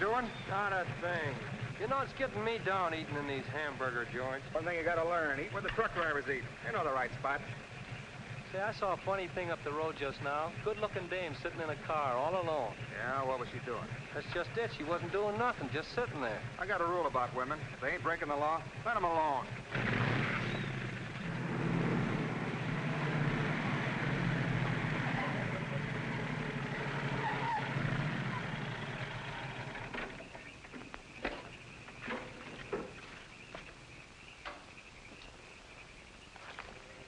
doing? Not a thing. You know, it's getting me down eating in these hamburger joints. One thing you gotta learn, eat where the truck drivers eat. They know the right spot. Say, I saw a funny thing up the road just now. Good-looking dame sitting in a car all alone. Yeah, what was she doing? That's just it. She wasn't doing nothing, just sitting there. I got a rule about women. If they ain't breaking the law, let them alone.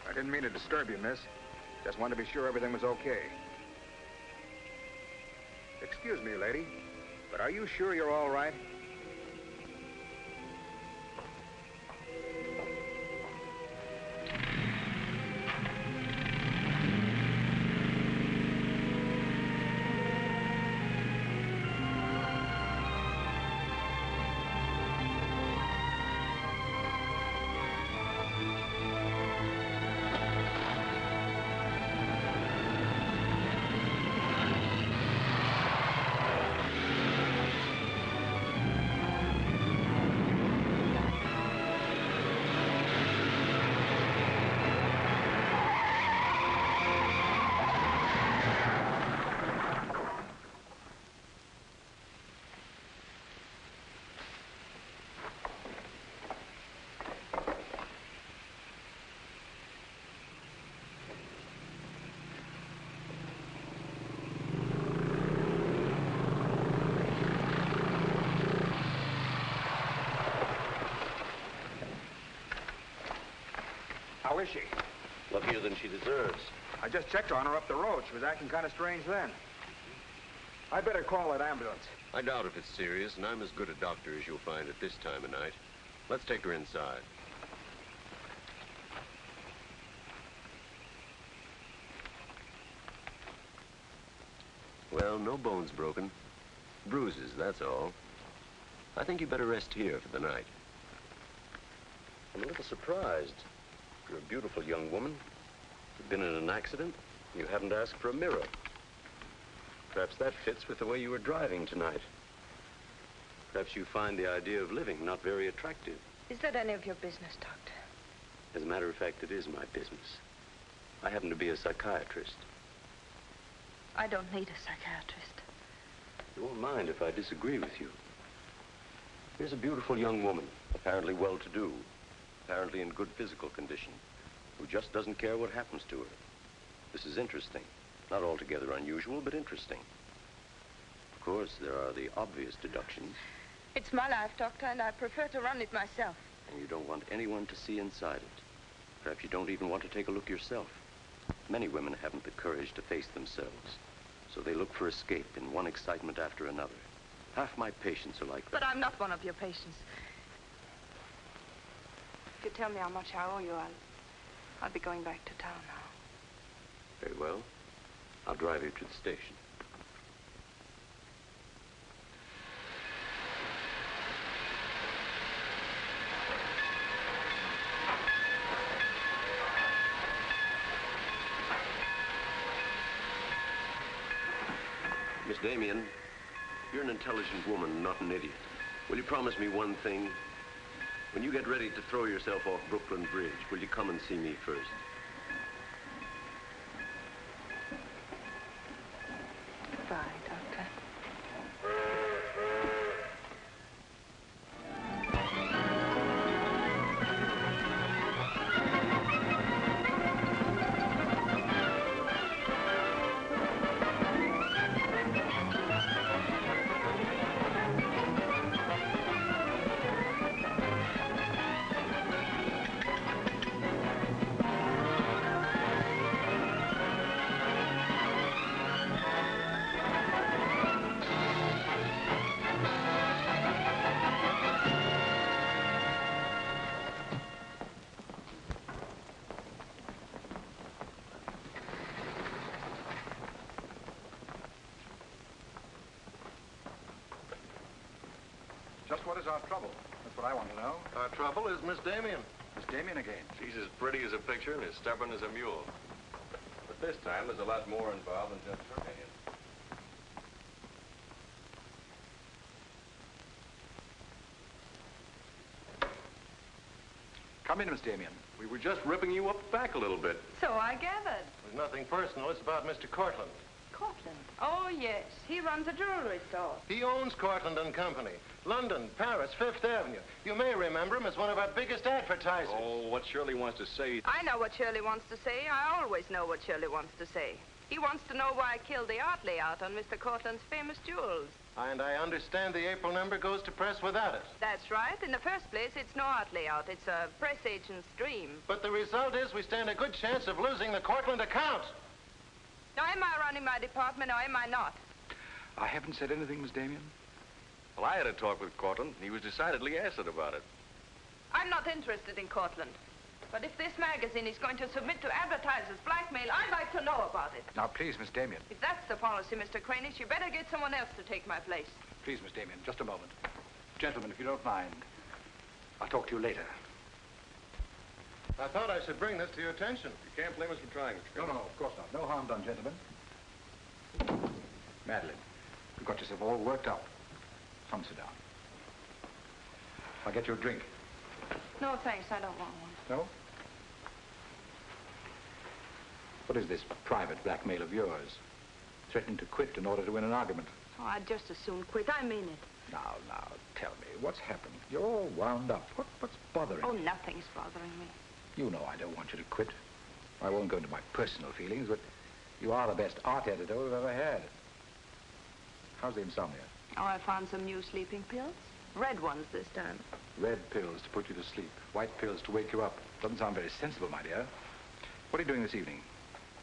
I didn't mean to disturb you, miss. Just wanted to be sure everything was okay. Excuse me, lady, but are you sure you're all right? How is she? Luckier than she deserves. I just checked on her up the road. She was acting kind of strange then. I'd better call that ambulance. I doubt if it's serious, and I'm as good a doctor as you'll find at this time of night. Let's take her inside. Well, no bones broken. Bruises, that's all. I think you better rest here for the night. I'm a little surprised. You're a beautiful young woman. You've been in an accident. You haven't asked for a mirror. Perhaps that fits with the way you were driving tonight. Perhaps you find the idea of living not very attractive. Is that any of your business, Doctor? As a matter of fact, it is my business. I happen to be a psychiatrist. I don't need a psychiatrist. You won't mind if I disagree with you. Here's a beautiful young woman, apparently well-to-do, apparently in good physical condition, who just doesn't care what happens to her. This is interesting. Not altogether unusual, but interesting. Of course, there are the obvious deductions. It's my life, Doctor, and I prefer to run it myself. And you don't want anyone to see inside it. Perhaps you don't even want to take a look yourself. Many women haven't the courage to face themselves, so they look for escape in one excitement after another. Half my patients are like that. But I'm not one of your patients. If you tell me how much I owe you, I'll be going back to town now. Very well. I'll drive you to the station. Miss Damien, you're an intelligent woman, not an idiot. Will you promise me one thing? When you get ready to throw yourself off Brooklyn Bridge, will you come and see me first? Goodbye, Doctor. Just what is our trouble? That's what I want to know. Our trouble is Miss Damien. Miss Damien again. She's as pretty as a picture and as stubborn as a mule. But this time, there's a lot more involved than just her hand. Come in, Miss Damien. We were just ripping you up back a little bit. So I gathered. There's nothing personal. It's about Mr. Cortland. Cortland? Oh, yes. He runs a jewelry store. He owns Cortland and Company. London, Paris, Fifth Avenue. You may remember him as one of our biggest advertisers. Oh, what Shirley wants to say. I know what Shirley wants to say. I always know what Shirley wants to say. He wants to know why I killed the art layout on Mr. Cortland's famous jewels. And I understand the April number goes to press without it. That's right. In the first place, it's no art layout. It's a press agent's dream. But the result is we stand a good chance of losing the Cortland account. Now, am I running my department or am I not? I haven't said anything, Miss Damien. Well, I had a talk with Cortland. He was decidedly acid about it. I'm not interested in Cortland. But if this magazine is going to submit to advertisers' blackmail, I'd like to know about it. Now, please, Miss Damien. If that's the policy, Mr. Cranish, you better get someone else to take my place. Please, Miss Damien, just a moment. Gentlemen, if you don't mind, I'll talk to you later. I thought I should bring this to your attention. You can't blame us for trying, Mr. No, of course not. No harm done, gentlemen. Madeleine, you've got yourself all worked up. Come sit down. I'll get you a drink. No, thanks. I don't want one. No? What is this private blackmail of yours? Threatening to quit in order to win an argument. Oh, I'd just as soon quit. I mean it. Now, tell me, what's happened? You're all wound up. What's bothering Oh, you? nothing's bothering me. You know I don't want you to quit. I won't go into my personal feelings, but you are the best art editor we've ever had. How's the insomnia? Oh, I found some new sleeping pills. Red ones this time. Red pills to put you to sleep. White pills to wake you up. Doesn't sound very sensible, my dear. What are you doing this evening?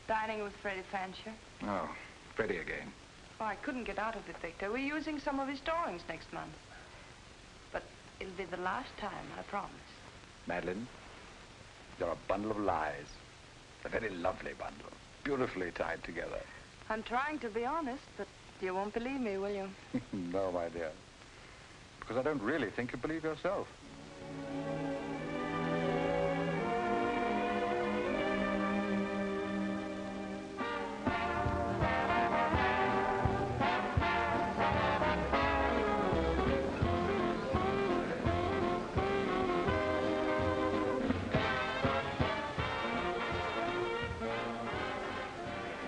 Dining with Freddie Fancher. Oh, Freddie again. Oh, I couldn't get out of it, Victor. We're using some of his drawings next month. But it'll be the last time, I promise. Madeleine, you're a bundle of lies. A very lovely bundle. Beautifully tied together. I'm trying to be honest, but you won't believe me, will you? No, my dear. Because I don't really think you believe yourself.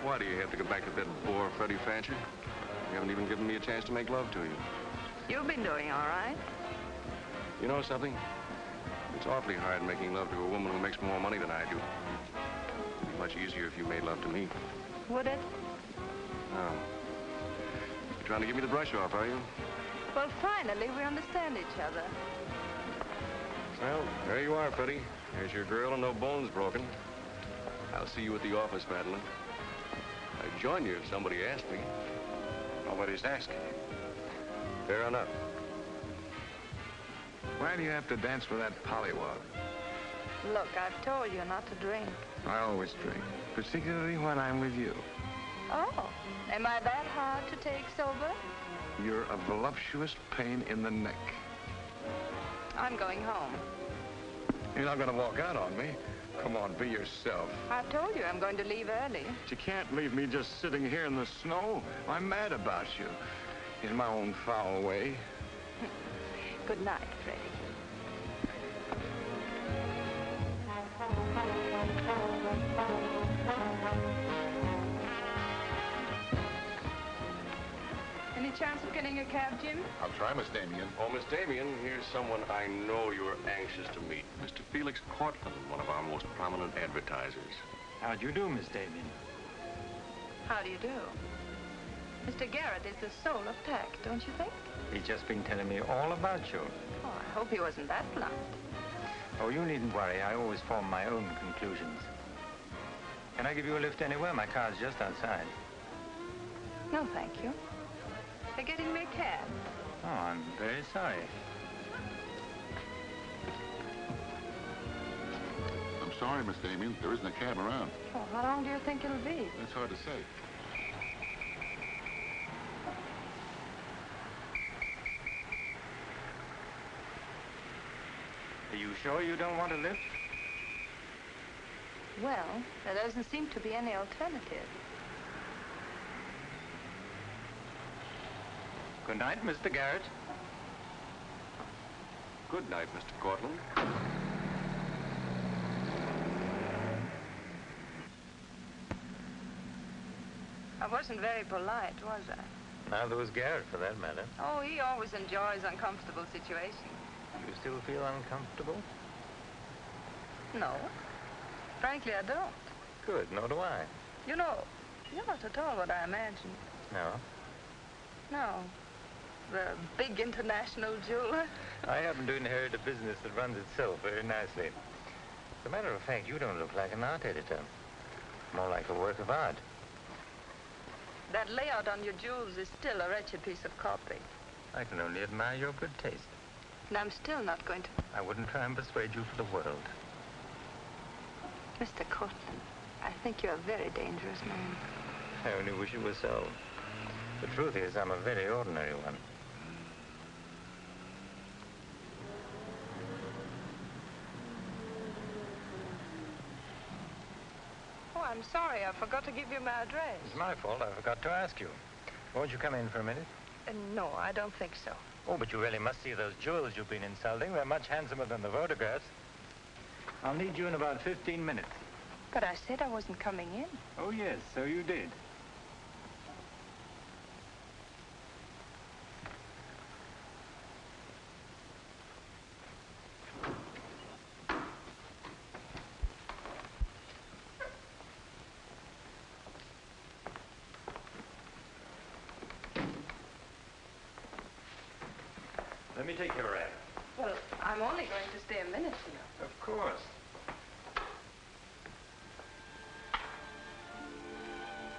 Why do you have to go back to that bore, Freddie Fancher? You haven't even given me a chance to make love to you. You've been doing all right. You know something? It's awfully hard making love to a woman who makes more money than I do. It'd be much easier if you made love to me. Would it? Oh. You're trying to give me the brush off, are you? Well, finally, we understand each other. Well, there you are, Freddie. There's your girl and no bones broken. I'll see you at the office, Madeleine. I'd join you if somebody asked me. Nobody's asking. Fair enough. Why do you have to dance with that pollywog? Look, I've told you not to drink. I always drink, particularly when I'm with you. Oh, am I that hard to take sober? You're a voluptuous pain in the neck. I'm going home. You're not going to walk out on me. Come on, be yourself. I've told you I'm going to leave early. But you can't leave me just sitting here in the snow. I'm mad about you. In my own foul way. Good night, Freddie. Any chance of getting a cab, Jim? I'll try, Miss Damien. Oh, Miss Damien, here's someone I know you're anxious to meet. Mr. Felix Cortland, one of our most prominent advertisers. How'd you do, Miss Damien? How do you do? Mr. Garrett is the soul of tact, don't you think? He's just been telling me all about you. Oh, I hope he wasn't that blunt. Oh, you needn't worry. I always form my own conclusions. Can I give you a lift anywhere? My car's just outside. No, thank you. They're getting me a cab. Oh, I'm very sorry. I'm sorry, Miss Damien. There isn't a cab around. Oh, how long do you think it'll be? That's hard to say. Are you sure you don't want a lift? Well, there doesn't seem to be any alternative. Good night, Mr. Garrett. Good night, Mr. Cortland. I wasn't very polite, was I? Neither was Garrett, for that matter. Oh, he always enjoys uncomfortable situations. You still feel uncomfortable? No. Frankly, I don't. Good, nor do I. You know, you're not at all what I imagined. No? No. The big international jeweler. I happen to inherit a business that runs itself very nicely. As a matter of fact, you don't look like an art editor. More like a work of art. That layout on your jewels is still a wretched piece of copy. I can only admire your good taste. And I'm still not going to... I wouldn't try and persuade you for the world. Mr. Courtland, I think you're a very dangerous man. I only wish it were so. The truth is, I'm a very ordinary one. Oh, I'm sorry. I forgot to give you my address. It's my fault. I forgot to ask you. Won't you come in for a minute? No, I don't think so. Oh, but you really must see those jewels you've been insulting. They're much handsomer than the photographs. I'll need you in about 15 minutes. But I said I wasn't coming in. Oh, yes, so you did. Let me take your rag. Well, I'm only going to stay a minute, you know. Of course.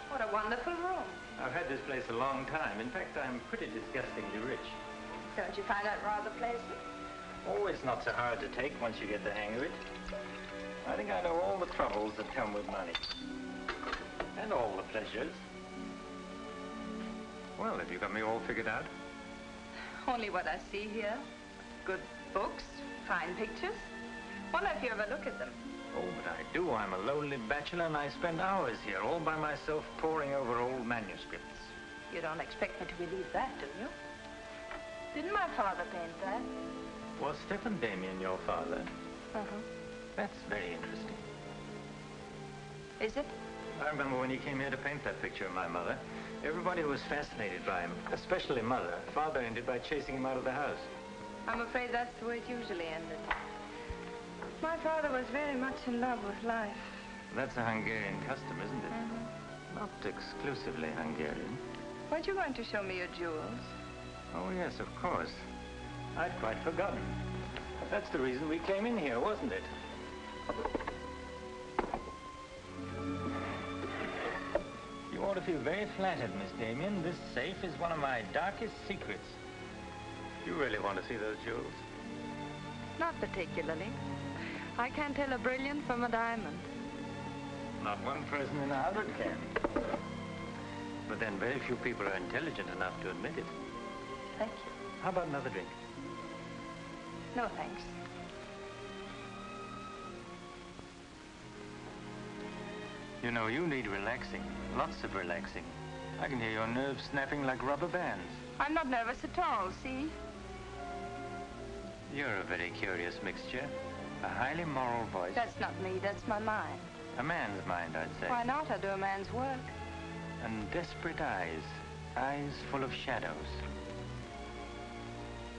What a wonderful room. I've had this place a long time. In fact, I'm pretty disgustingly rich. Don't you find that rather pleasant? Oh, it's not so hard to take once you get the hang of it. I think I know all the troubles that come with money. And all the pleasures. Well, have you got me all figured out? Only what I see here. Good books, fine pictures. Wonder if you ever look at them. Oh, but I do. I'm a lonely bachelor, and I spend hours here all by myself poring over old manuscripts. You don't expect me to believe that, do you? Didn't my father paint that? Was Stephen Damien your father? Uh-huh. That's very interesting. Is it? I remember when he came here to paint that picture of my mother. Everybody was fascinated by him, especially Mother. Father ended by chasing him out of the house. I'm afraid that's the way it usually ended. My father was very much in love with life. That's a Hungarian custom, isn't it? Mm-hmm. Not exclusively Hungarian. Weren't you going to show me your jewels? Oh, yes, of course. I'd quite forgotten. That's the reason we came in here, wasn't it? You ought to feel very flattered, Miss Damien. This safe is one of my darkest secrets. You really want to see those jewels? Not particularly. I can't tell a brilliant from a diamond. Not one person in 100 can. But then very few people are intelligent enough to admit it. Thank you. How about another drink? No, thanks. You know, you need relaxing. Lots of relaxing. I can hear your nerves snapping like rubber bands. I'm not nervous at all, see? You're a very curious mixture. A highly moral voice. That's not me, that's my mind. A man's mind, I'd say. Why not? I do a man's work. And desperate eyes. Eyes full of shadows.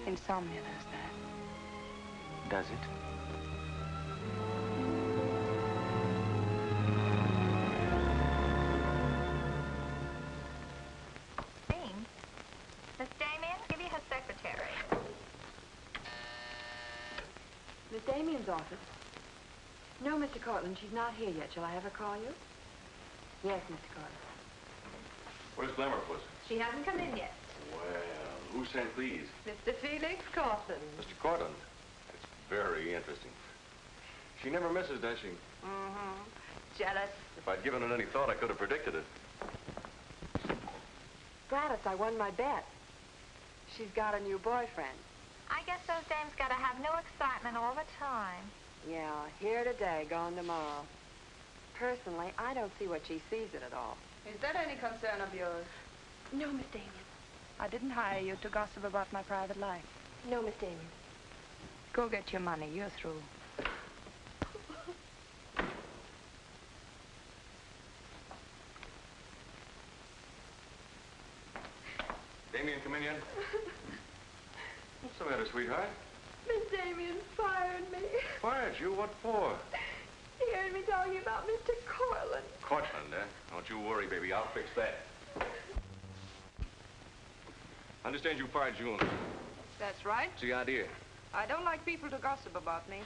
Insomnia does that. Does it? Miss Damien, give you her secretary. Miss Damien's office? No, Mr. Courtland, she's not here yet. Shall I have her call you? Yes, Mr. Courtland. Where's Glamour, Puss? She hasn't come in yet. Well, who sent these? Mr. Felix Courtland. Mr. Cortland. That's very interesting. She never misses, does she? Mm-hmm. Jealous. If I'd given it any thought, I could have predicted it. Gladys, I won my bet. She's got a new boyfriend. I guess those dames gotta have no excitement all the time. Yeah, here today, gone tomorrow. Personally, I don't see what she sees in it all. Is that any concern of yours? No, Miss Damien. I didn't hire you to gossip about my private life. No, Miss Damien. Go get your money. You're through. Damien, come in yet? What's the matter, sweetheart? Miss Damien fired me. Fired you? What for? He heard me talking about Mr. Cortland. Cortland, eh? Don't you worry, baby. I'll fix that. I understand you fired June. That's right. What's the idea? I don't like people to gossip about me.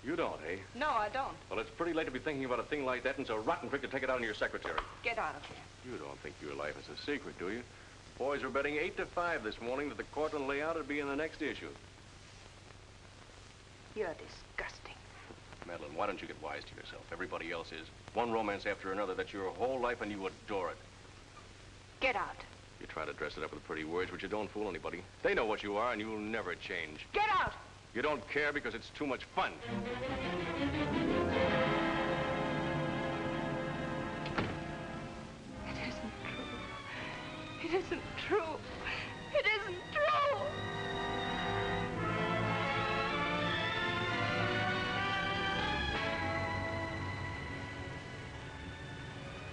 You don't, eh? No, I don't. Well, it's pretty late to be thinking about a thing like that, and it's a rotten trick to take it out on your secretary. Get out of here. You don't think your life is a secret, do you? Boys were betting 8-5 this morning that the Courtroom layout would be in the next issue. You're disgusting. Madeleine, why don't you get wise to yourself? Everybody else is. One romance after another. That's your whole life, and you adore it. Get out. You try to dress it up with pretty words, but you don't fool anybody. They know what you are, and you'll never change. Get out! You don't care because it's too much fun. It isn't true. It isn't true. It isn't true!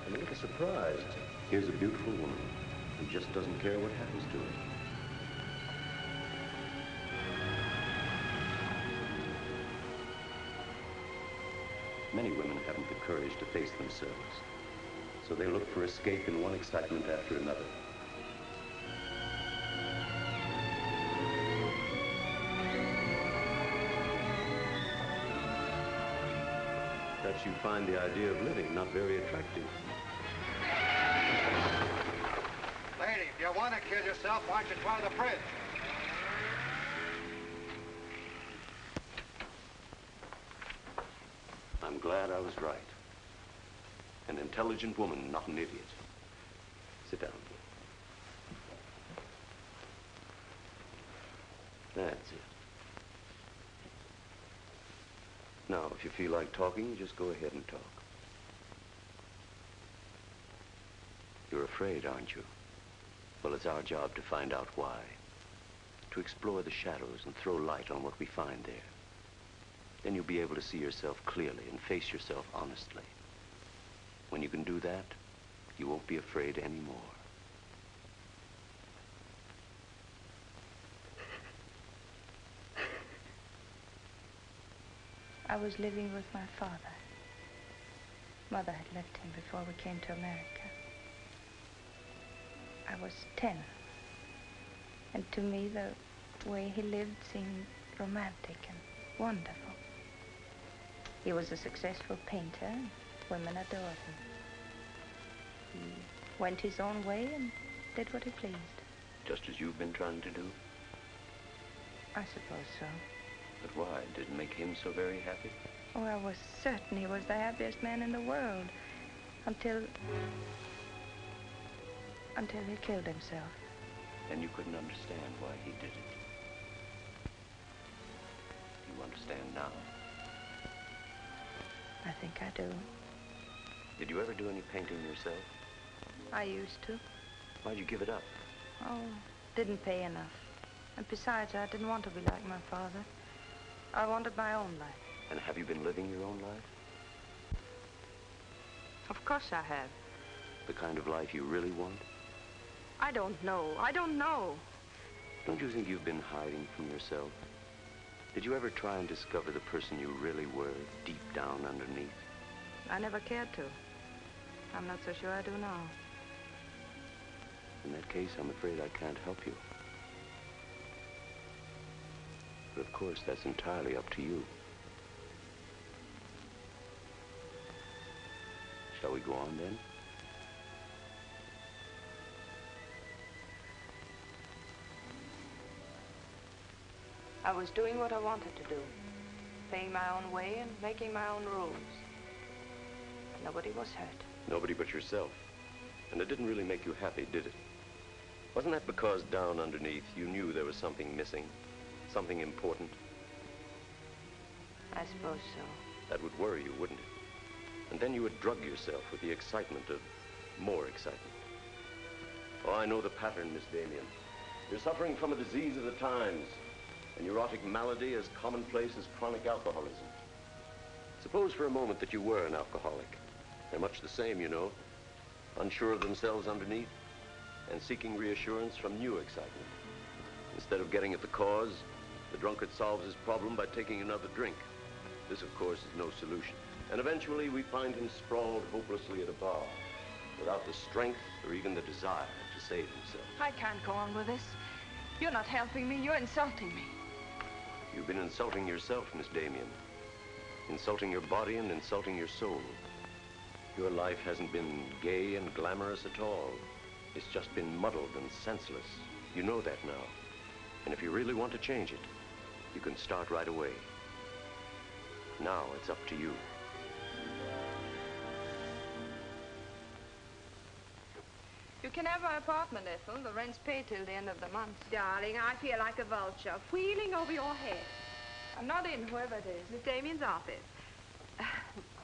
I'm a little surprised. Here's a beautiful woman who just doesn't care what happens to her. Many women haven't the courage to face themselves, so they look for escape in one excitement after another. Perhaps you find the idea of living not very attractive. Lady, if you want to kill yourself, why don't you try the fridge? I'm glad I was right. An intelligent woman, not an idiot. Sit down. That's it. Now, if you feel like talking, just go ahead and talk. You're afraid, aren't you? Well, it's our job to find out why. To explore the shadows and throw light on what we find there. Then you'll be able to see yourself clearly and face yourself honestly. When you can do that, you won't be afraid anymore. I was living with my father. Mother had left him before we came to America. I was 10. And to me, the way he lived seemed romantic and wonderful. He was a successful painter, and women adored him. He went his own way and did what he pleased. Just as you've been trying to do? I suppose so. But why? Did it make him so very happy? Oh, I was certain he was the happiest man in the world. Until he killed himself. And you couldn't understand why he did it. You understand now? I think I do. Did you ever do any painting yourself? I used to. Why'd you give it up? Oh, didn't pay enough. And besides, I didn't want to be like my father. I wanted my own life. And have you been living your own life? Of course I have. The kind of life you really want? I don't know. I don't know. Don't you think you've been hiding from yourself? Did you ever try and discover the person you really were, deep down underneath? I never cared to. I'm not so sure I do now. In that case, I'm afraid I can't help you. But of course, that's entirely up to you. Shall we go on then? I was doing what I wanted to do. Paying my own way and making my own rules. Nobody was hurt. Nobody but yourself. And it didn't really make you happy, did it? Wasn't that because down underneath you knew there was something missing? Something important? I suppose so. That would worry you, wouldn't it? And then you would drug yourself with the excitement of more excitement. Oh, I know the pattern, Miss Damien. You're suffering from a disease of the times. A neurotic malady as commonplace as chronic alcoholism. Suppose for a moment that you were an alcoholic. They're much the same, you know. Unsure of themselves underneath. and seeking reassurance from new excitement. Instead of getting at the cause, the drunkard solves his problem by taking another drink. This, of course, is no solution. And eventually, we find him sprawled hopelessly at a bar, without the strength or even the desire to save himself. I can't go on with this. You're not helping me. You're insulting me. You've been insulting yourself, Miss Damien. Insulting your body and insulting your soul. Your life hasn't been gay and glamorous at all. It's just been muddled and senseless. You know that now. And if you really want to change it, you can start right away. Now it's up to you. You can have my apartment, Ethel. The rent's paid till the end of the month. Darling, I feel like a vulture wheeling over your head. I'm not in, whoever it is. Miss Damien's office.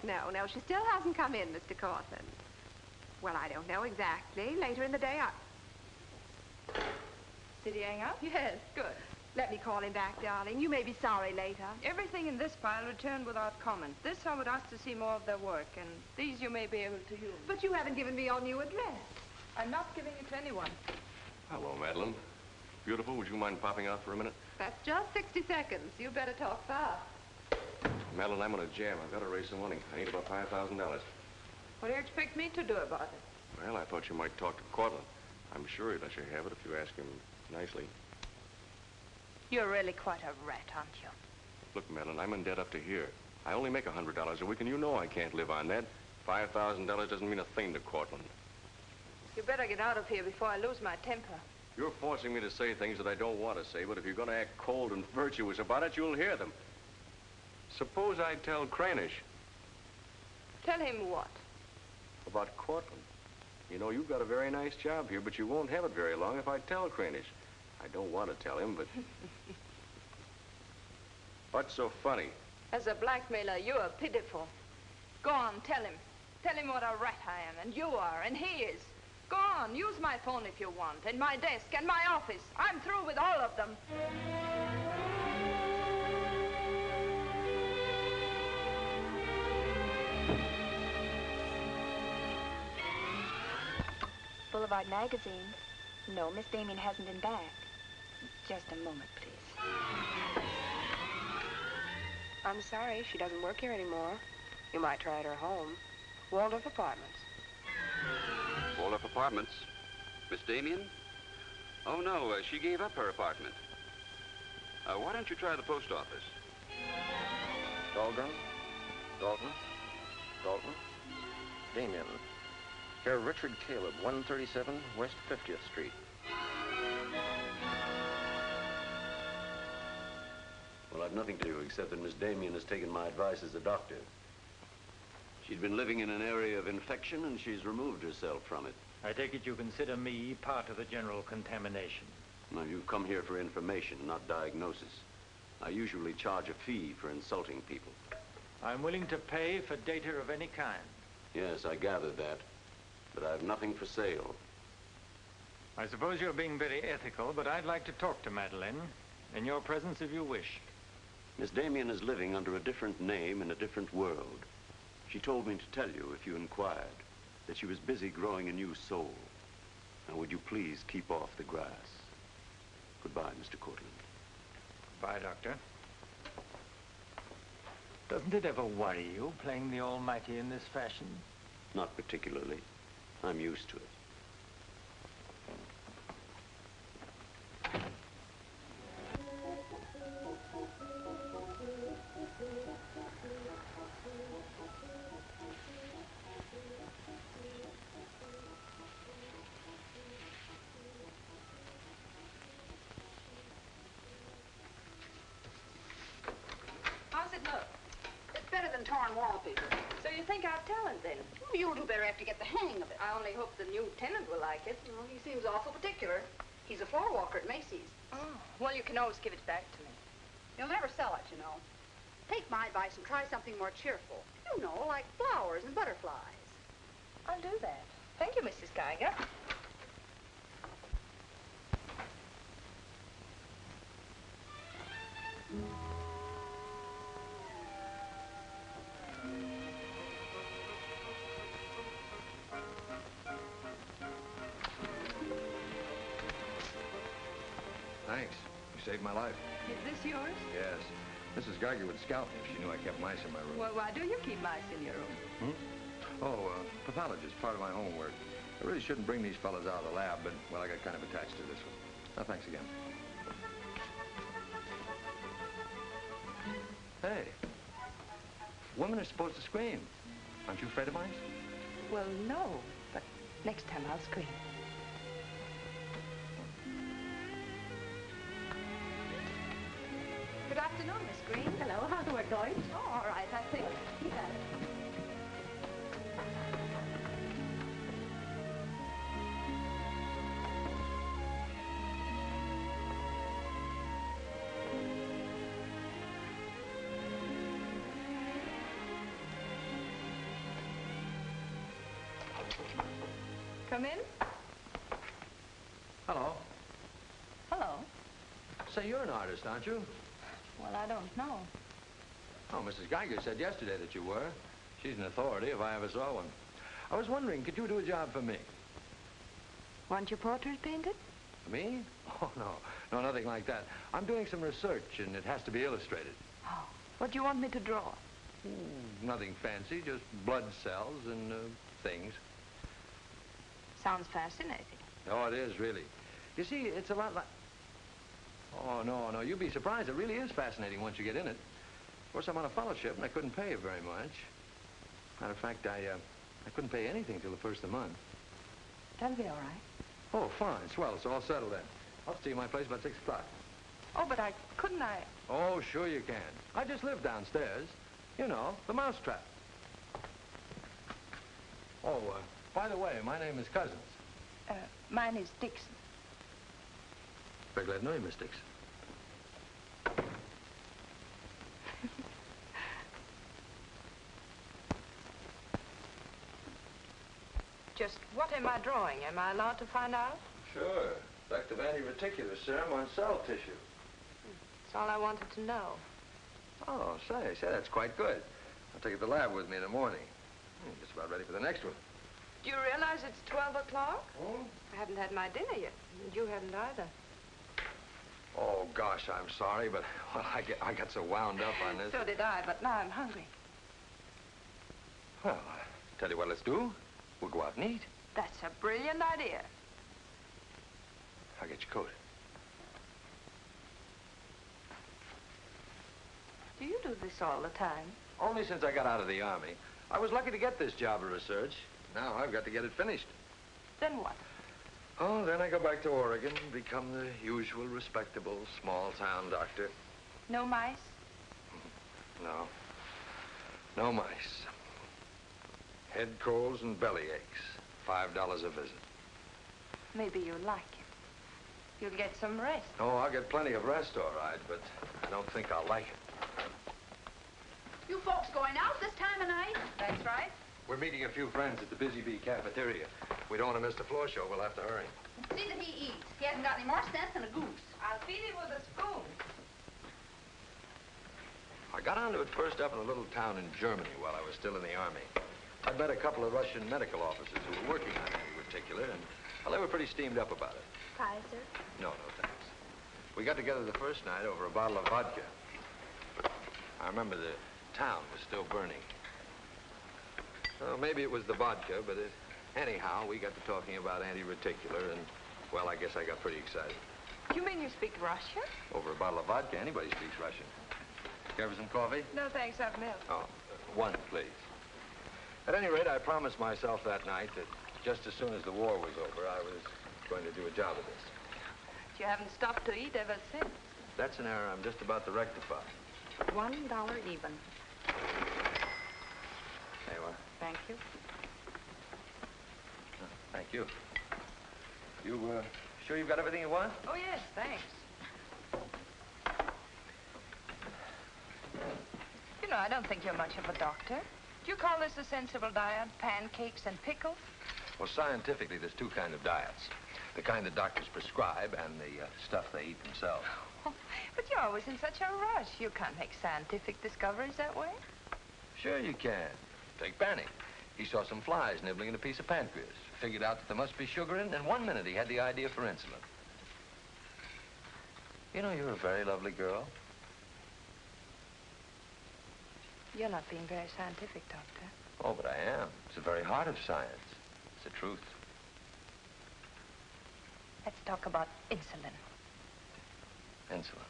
No, she still hasn't come in, Mr. Cortland. Well, I don't know exactly. Later in the day, Did he hang up? Yes. Good. Let me call him back, darling. You may be sorry later. Everything in this pile returned without comment. This I would ask to see more of their work, and these you may be able to use. But you haven't given me your new address. I'm not giving it to anyone. Hello, Madeleine. Beautiful, would you mind popping out for a minute? That's just 60 seconds. You better talk fast. Madeline, I'm on a jam. I've got to raise some money. I need about $5,000. What do you expect me to do about it? Well, I thought you might talk to Courtland. I'm sure he'd let you have it if you ask him nicely. You're really quite a rat, aren't you? Look, Madeline, I'm in debt up to here. I only make $100 a week, and you know I can't live on that. $5,000 doesn't mean a thing to Courtland. You better get out of here before I lose my temper. You're forcing me to say things that I don't want to say, but if you're going to act cold and virtuous about it, you'll hear them. Suppose I tell Cranish. Tell him what? About Courtland. You know, you've got a very nice job here, but you won't have it very long if I tell Cranish. I don't want to tell him, but... What's so funny? As a blackmailer, you are pitiful. Go on, tell him. Tell him what a rat I am, and you are, and he is. Go on, use my phone if you want, and my desk, and my office. I'm through with all of them. Boulevard magazine. No, Miss Damien hasn't been back. Just a moment, please. I'm sorry, she doesn't work here anymore. You might try at her home. Waldorf Apartments. Waldorf Apartments? Miss Damien? Oh, no, she gave up her apartment. Why don't you try the post office? Dahlgren? Dalton? Dalton? Damien. Here, Richard Caleb, 137 West 50th Street. Well, I've nothing to do except that Miss Damien has taken my advice as a doctor. She'd been living in an area of infection, and she's removed herself from it. I take it you consider me part of the general contamination. Now, you've come here for information, not diagnosis. I usually charge a fee for insulting people. I'm willing to pay for data of any kind. Yes, I gathered that. But I have nothing for sale. I suppose you're being very ethical, but I'd like to talk to Madeleine. In your presence, if you wish. Miss Damien is living under a different name in a different world. She told me to tell you, if you inquired, that she was busy growing a new soul. Now, would you please keep off the grass? Goodbye, Mr. Courtland. Goodbye, Doctor. Doesn't it ever worry you, playing the almighty in this fashion? Not particularly. I'm used to it. How's it look? It's better than torn wallpaper. So you think I've talent, then? You'll do better after you get the hang of it. I only hope the new tenant will like it. Well, he seems awful particular. He's a floor walker at Macy's. Oh, well, you can always give it back to me. He'll never sell it, you know. Take my advice and try something more cheerful. You know, like flowers and butterflies. I'll do that. Thank you, Mrs. Geiger. Thanks. You saved my life. Is this yours? Yes. Mrs. Geiger would scalp me if she knew I kept mice in my room. Well, why do you keep mice in your room? Oh, pathology is part of my homework. I really shouldn't bring these fellas out of the lab, but, well, I got kind of attached to this one. No, thanks again. Hey, women are supposed to scream. Aren't you afraid of mice? Well, no, but next time I'll scream. Good afternoon, Miss Green. Hello, how's the work going? Oh, all right, I think. Yeah. Come in. Hello. Hello. Say, you're an artist, aren't you? Well, I don't know. Oh, Mrs. Geiger said yesterday that you were. She's an authority if I ever saw one. I was wondering, could you do a job for me? Want your portrait painted? Me? Oh, no. No, nothing like that. I'm doing some research, and it has to be illustrated. Oh, what do you want me to draw? Nothing fancy, just blood cells and things. Sounds fascinating. Oh, it is, really. You see, it's a lot like... Oh, no, you'd be surprised. It really is fascinating once you get in it. Of course, I'm on a fellowship, and I couldn't pay you very much. Matter of fact, I couldn't pay anything till the first of the month. That'll be all right. Oh, fine. Swell. It's all settled then. I'll see you at my place about 6 o'clock. Oh, but couldn't I? Oh, sure you can. I just live downstairs. You know, the mousetrap. Oh, by the way, my name is Cousins. Mine is Dixon. Very glad to know you, Miss Dixon. Just what am I drawing? Am I allowed to find out? Sure. Effect of anti-reticular serum on cell tissue. That's all I wanted to know. Oh, say, that's quite good. I'll take it to the lab with me in the morning. Just about ready for the next one. Do you realize it's 12 o'clock? Oh? I haven't had my dinner yet, and you haven't either. Oh, gosh, I'm sorry, but, well, I got so wound up on this. So did I, but now I'm hungry. Well, tell you what let's do. We'll go out and eat. That's a brilliant idea. I'll get your coat. Do you do this all the time? Only since I got out of the Army. I was lucky to get this job of research. Now I've got to get it finished. Then what? Oh, then I go back to Oregon and become the usual respectable small-town doctor. No mice? No. No mice. Head colds and belly aches. $5 a visit. Maybe you'll like it. You'll get some rest. Oh, I'll get plenty of rest, all right, but I don't think I'll like it. You folks going out this time of night? That's right. We're meeting a few friends at the Busy Bee cafeteria. We don't want to miss the floor show. We'll have to hurry. See that he eats. He hasn't got any more sense than a goose. I'll feed him with a spoon. I got onto it first up in a little town in Germany while I was still in the Army. I met a couple of Russian medical officers who were working on anti-reticular, and, well, they were pretty steamed up about it. Kaiser? No, thanks. We got together the first night over a bottle of vodka. I remember the town was still burning. Well, maybe it was the vodka, but anyhow, we got to talking about anti-reticular, and, well, I guess I got pretty excited. You mean you speak Russian? Over a bottle of vodka, anybody speaks Russian. Care for some coffee? No, thanks, I've milk. Oh, one, please. At any rate, I promised myself that night that just as soon as the war was over, I was going to do a job of this. You haven't stopped to eat ever since. That's an error I'm just about to rectify. $1 even. There you are. Thank you. Thank you. You, sure you've got everything you want? Oh, yes, thanks. You know, I don't think you're much of a doctor. Do you call this a sensible diet? Pancakes and pickles? Well, scientifically, there's two kinds of diets. The kind that doctors prescribe and the stuff they eat themselves. Oh, but you're always in such a rush. You can't make scientific discoveries that way. Sure you can. Take Banning. He saw some flies nibbling in a piece of pancreas. Figured out that there must be sugar in it, and in 1 minute he had the idea for insulin. You know, you're a very lovely girl. You're not being very scientific, Doctor. Oh, but I am. It's the very heart of science. It's the truth. Let's talk about insulin. Insulin.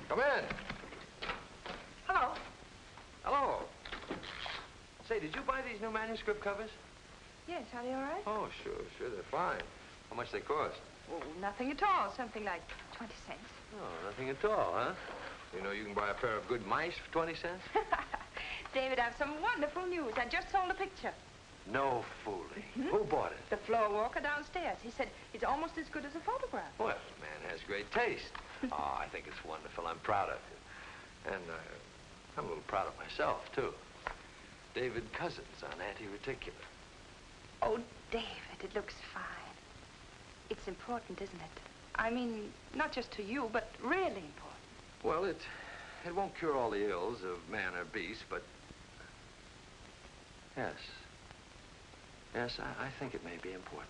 Come in. Hello. Hello. Say, did you buy these new manuscript covers? Yes, are they all right? Oh, sure, they're fine. How much they cost? Oh, nothing at all. Something like 20 cents. Oh, nothing at all, huh? You know you can buy a pair of good mice for 20 cents? David, I have some wonderful news. I just sold a picture. No fooling. Who bought it? The floor walker downstairs. He said it's almost as good as a photograph. Well, the man has great taste. Oh, I think it's wonderful. I'm proud of you. And I'm a little proud of myself, too. David Cousins on anti-reticular. Oh, David, it looks fine. It's important, isn't it? I mean, not just to you, but really important. Well, it won't cure all the ills of man or beast, but yes. Yes, I think it may be important.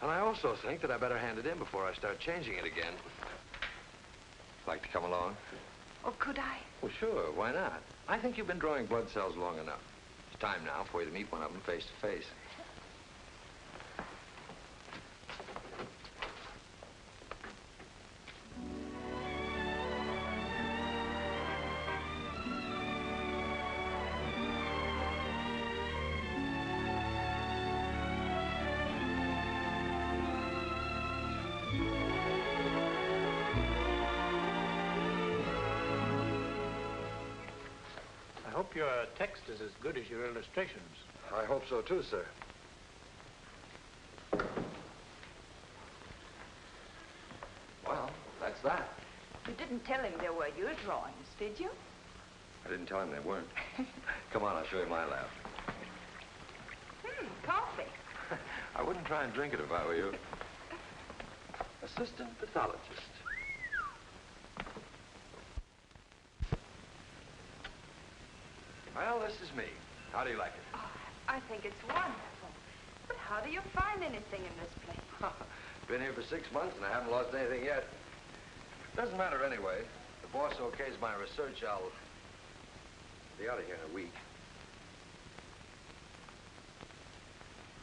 And I also think that I better hand it in before I start changing it again. Like to come along? Oh, could I? Well, sure, why not? I think you've been drawing blood cells long enough. It's time now for you to meet one of them face to face. I hope your text is as good as your illustrations. I hope so, too, sir. Well, that's that. You didn't tell him they were your drawings, did you? I didn't tell him they weren't. Come on, I'll show you my lab. Coffee. I wouldn't try and drink it if I were you. Assistant pathologist. Well, this is me. How do you like it? Oh, I think it's wonderful. But how do you find anything in this place? Been here for 6 months and I haven't lost anything yet. Doesn't matter anyway. The boss okays my research, I'll be out of here in a week.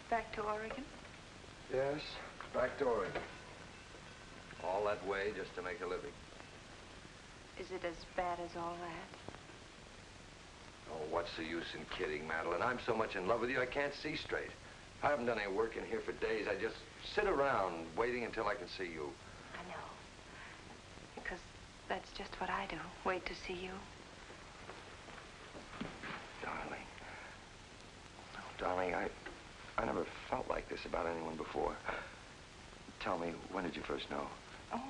Back to Oregon? Yes, back to Oregon. All that way just to make a living. Is it as bad as all that? Oh, what's the use in kidding, Madeleine? I'm so much in love with you, I can't see straight. I haven't done any work in here for days. I just sit around waiting until I can see you. I know. Because that's just what I do. Wait to see you. Darling. Oh, darling, I never felt like this about anyone before. Tell me, when did you first know? Oh,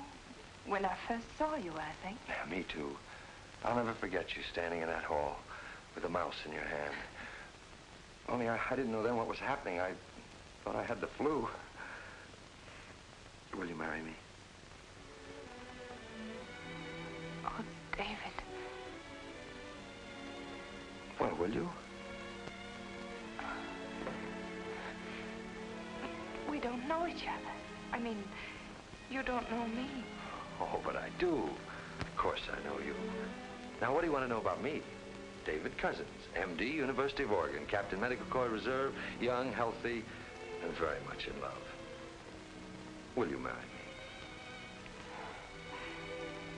when I first saw you, I think. Yeah, me too. I'll never forget you standing in that hall with a mouse in your hand. Only I didn't know then what was happening. I thought I had the flu. Will you marry me? Oh, David. Well, will you? We don't know each other. I mean, you don't know me. Oh, but I do. Of course I know you. Now, what do you want to know about me? David Cousins, M.D., University of Oregon, Captain Medical Corps Reserve, young, healthy, and very much in love. Will you marry me?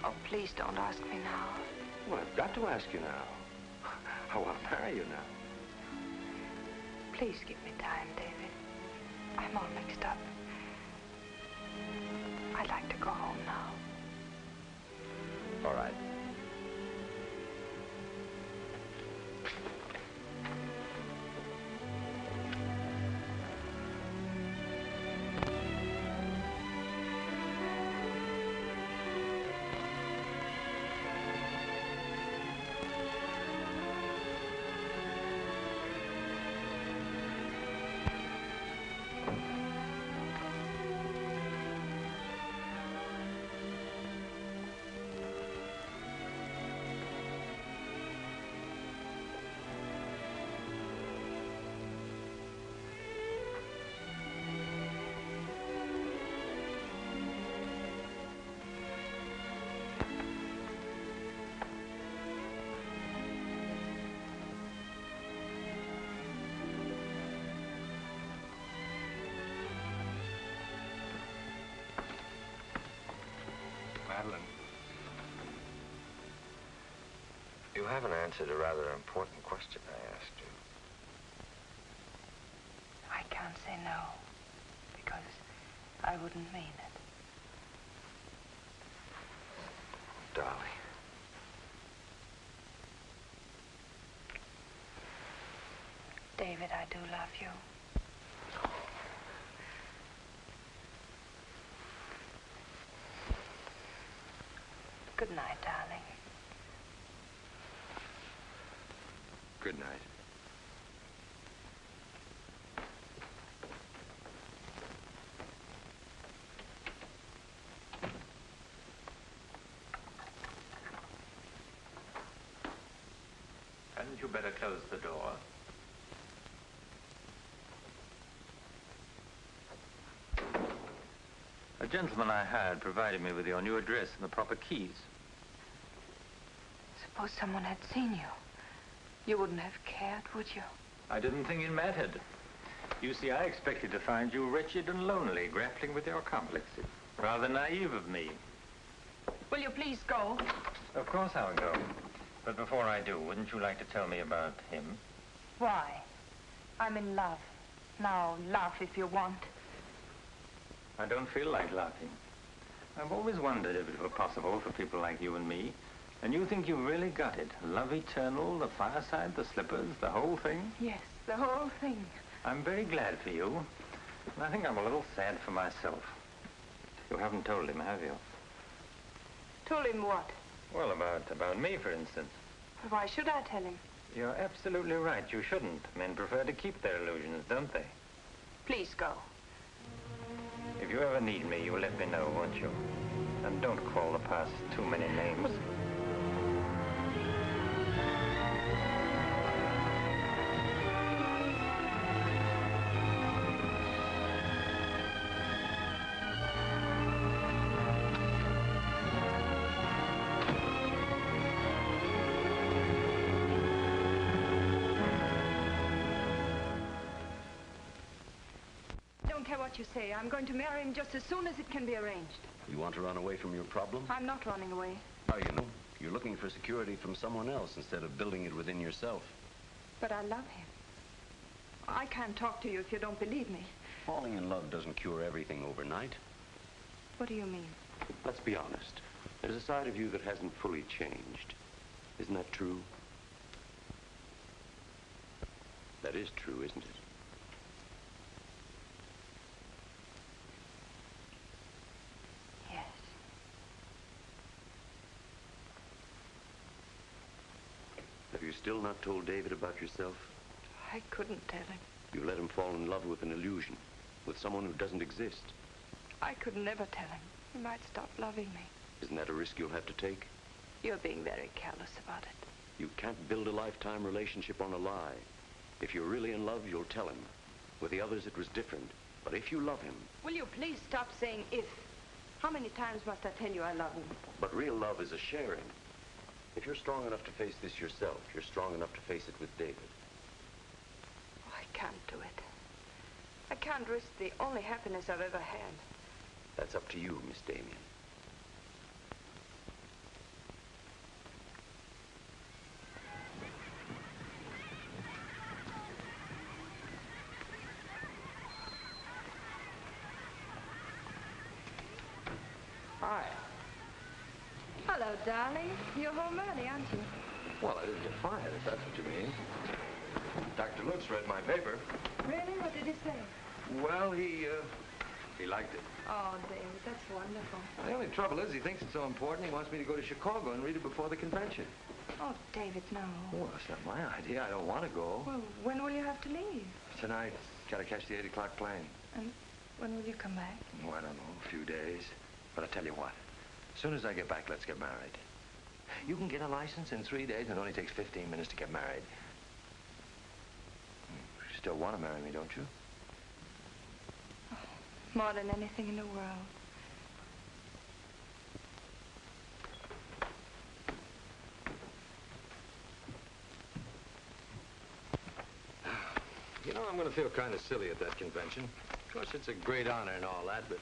Oh, please don't ask me now. Well, I've got to ask you now. I want to marry you now. Please give me time, David. I'm all mixed up. I'd like to go home now. All right. You haven't answered a rather important question I asked you. I can't say no, because I wouldn't mean it. Darling. David, I do love you. Good night, darling. Good night. Hadn't you better close the door? A gentleman I hired provided me with your new address and the proper keys. Suppose someone had seen you. You wouldn't have cared, would you? I didn't think it mattered. You see, I expected to find you wretched and lonely, grappling with your complexes. Rather naive of me. Will you please go? Of course I'll go. But before I do, wouldn't you like to tell me about him? Why? I'm in love. Now, laugh if you want. I don't feel like laughing. I've always wondered if it were possible for people like you and me. And you think you've really got it? Love eternal, the fireside, the slippers, the whole thing? Yes, the whole thing. I'm very glad for you. And I think I'm a little sad for myself. You haven't told him, have you? Told him what? Well, about me, for instance. Why should I tell him? You're absolutely right. You shouldn't. Men prefer to keep their illusions, don't they? Please go. If you ever need me, you'll let me know, won't you? And don't call the past too many names. What you say. I'm going to marry him just as soon as it can be arranged. You want to run away from your problem? I'm not running away. How you know? You're looking for security from someone else instead of building it within yourself. But I love him. I can't talk to you if you don't believe me. Falling in love doesn't cure everything overnight. What do you mean? Let's be honest. There's a side of you that hasn't fully changed. Isn't that true? That is true, isn't it? Have you still not told David about yourself? I couldn't tell him. You let him fall in love with an illusion, with someone who doesn't exist. I could never tell him. He might stop loving me. Isn't that a risk you'll have to take? You're being very careless about it. You can't build a lifetime relationship on a lie. If you're really in love, you'll tell him. With the others, it was different. But if you love him... Will you please stop saying if? How many times must I tell you I love him? But real love is a sharing. If you're strong enough to face this yourself, you're strong enough to face it with David. Oh, I can't do it. I can't risk the only happiness I've ever had. That's up to you, Miss Damien. Hi. Hello, darling. You're home early, aren't you? Well, I didn't get fired, if that's what you mean. Dr. Lutz read my paper. Really? What did he say? Well, he liked it. Oh, David, that's wonderful. The only trouble is he thinks it's so important he wants me to go to Chicago and read it before the convention. Oh, David, no. Well, that's not my idea. I don't want to go. Well, when will you have to leave? Tonight. Got to catch the 8 o'clock plane. And when will you come back? Oh, I don't know. A few days. But I tell you what. As soon as I get back, let's get married. You can get a license in 3 days, and it only takes 15 minutes to get married. You still want to marry me, don't you? Oh, more than anything in the world. You know, I'm going to feel kind of silly at that convention. Of course, it's a great honor and all that, but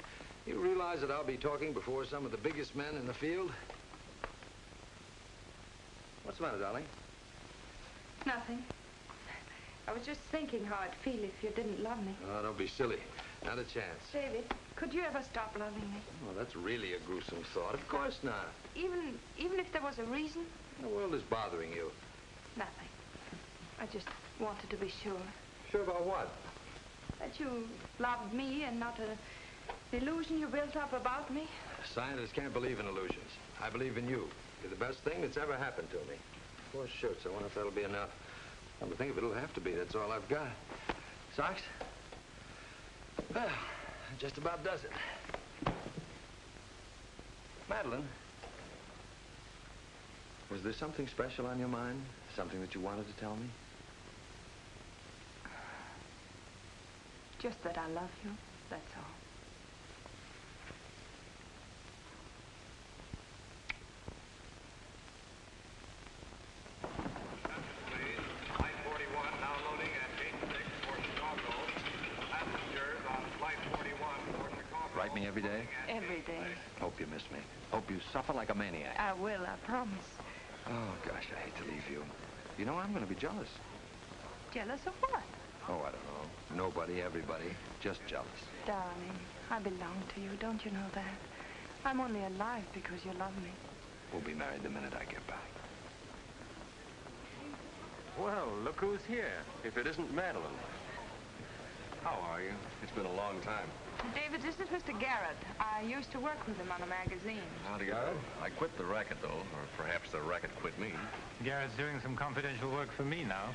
you realize that I'll be talking before some of the biggest men in the field? What's the matter, darling? Nothing. I was just thinking how I'd feel if you didn't love me. Oh, don't be silly. Not a chance. David, could you ever stop loving me? Well, that's really a gruesome thought. Of course not. Even if there was a reason? The world is bothering you. Nothing. I just wanted to be sure. Sure about what? That you loved me and not an illusion you built up about me. Scientists can't believe in illusions. I believe in you. You're the best thing that's ever happened to me. 4 shirts. I wonder if that'll be enough. Come to think of it, it'll have to be. That's all I've got. Socks? Well, that just about does it. Madeleine, was there something special on your mind? Something that you wanted to tell me? Just that I love you, that's all. Write me every day? Every day. Hope you miss me. Hope you suffer like a maniac. I will, I promise. Oh, gosh, I hate to leave you. You know, I'm going to be jealous. Jealous of what? Oh, I don't know. Nobody, everybody. Just jealous. Darling, I belong to you. Don't you know that? I'm only alive because you love me. We'll be married the minute I get back. Well, look who's here. If it isn't Madeleine. How are you? It's been a long time. David, this is Mr. Garrett. I used to work with him on a magazine. Howdy, Garrett. I quit the racket, though. Or perhaps the racket quit me. Garrett's doing some confidential work for me now.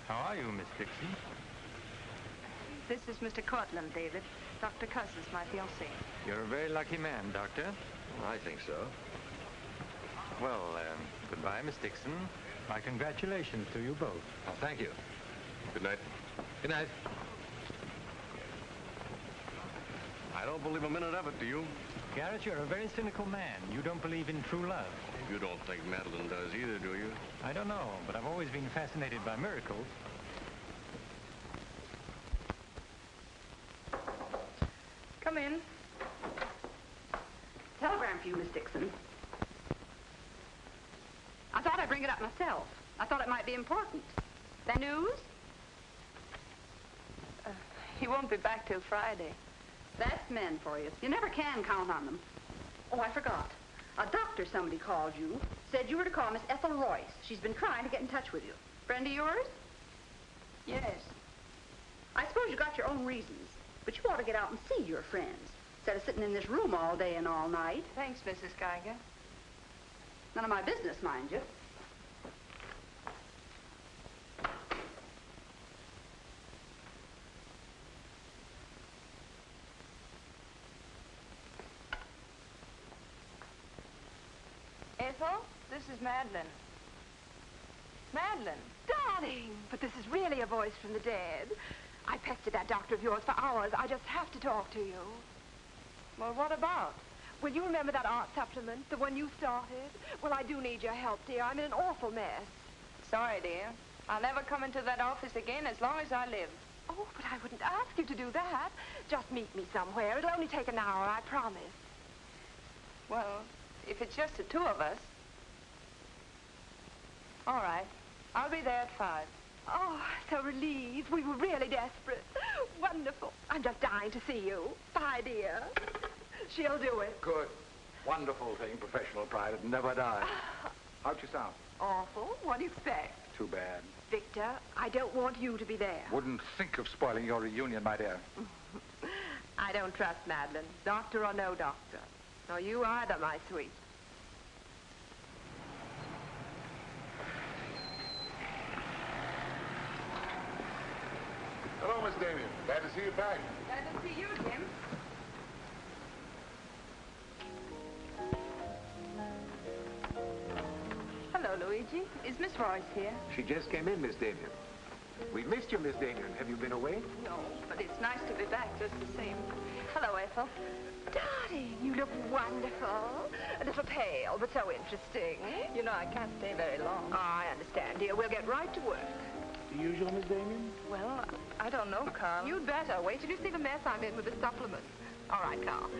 How are you, Miss Dixon? This is Mr. Courtland, David. Dr. Cuss is my fiancé. You're a very lucky man, Doctor. I think so. Well, goodbye, Miss Dixon. My congratulations to you both. Oh, thank you. Good night. Good night. I don't believe a minute of it, do you? Garrett, you're a very cynical man. You don't believe in true love. You don't think Madeleine does either, do you? I don't know, but I've always been fascinated by miracles. Come in. Telegram for you, Miss Dixon. I thought I'd bring it up myself. I thought it might be important. The news? He won't be back till Friday. That's men for you. You never can count on them. Oh, I forgot. A doctor somebody called you, said you were to call Miss Ethel Royce. She's been trying to get in touch with you. Friend of yours? Yes. I suppose you got your own reasons, but you ought to get out and see your friends, instead of sitting in this room all day and all night. Thanks, Mrs. Geiger. None of my business, mind you. Ethel, this is Madeleine. Madeleine. Darling, but this is really a voice from the dead. I pestered that doctor of yours for hours. I just have to talk to you. Well, what about? Well, you remember that art supplement, the one you started? Well, I do need your help, dear. I'm in an awful mess. Sorry, dear. I'll never come into that office again as long as I live. Oh, but I wouldn't ask you to do that. Just meet me somewhere. It'll only take an hour, I promise. Well, if it's just the two of us. All right. I'll be there at 5. Oh, so relieved. We were really desperate. Wonderful. I'm just dying to see you. Bye, dear. She'll do it. Good. Wonderful thing, professional pride. It never dies. How'd you sound? Awful. What do you expect? Too bad. Victor, I don't want you to be there. Wouldn't think of spoiling your reunion, my dear. I don't trust Madeleine, doctor or no doctor. Nor you either, my sweet. Hello, Miss Damien. Glad to see you back. Glad to see you, Jim. Hello, Luigi. Is Miss Royce here? She just came in, Miss Damien. We missed you, Miss Damien. Have you been away? No, but it's nice to be back just the same. Hello, Ethel. Darling, you look wonderful. A little pale, but so interesting. You know, I can't stay very long. Oh, I understand, dear. We'll get right to work. The usual, Miss Damien? Well, I don't know, Carl. You'd better. Wait till you see the mess I'm in with the supplement. All right, Carl.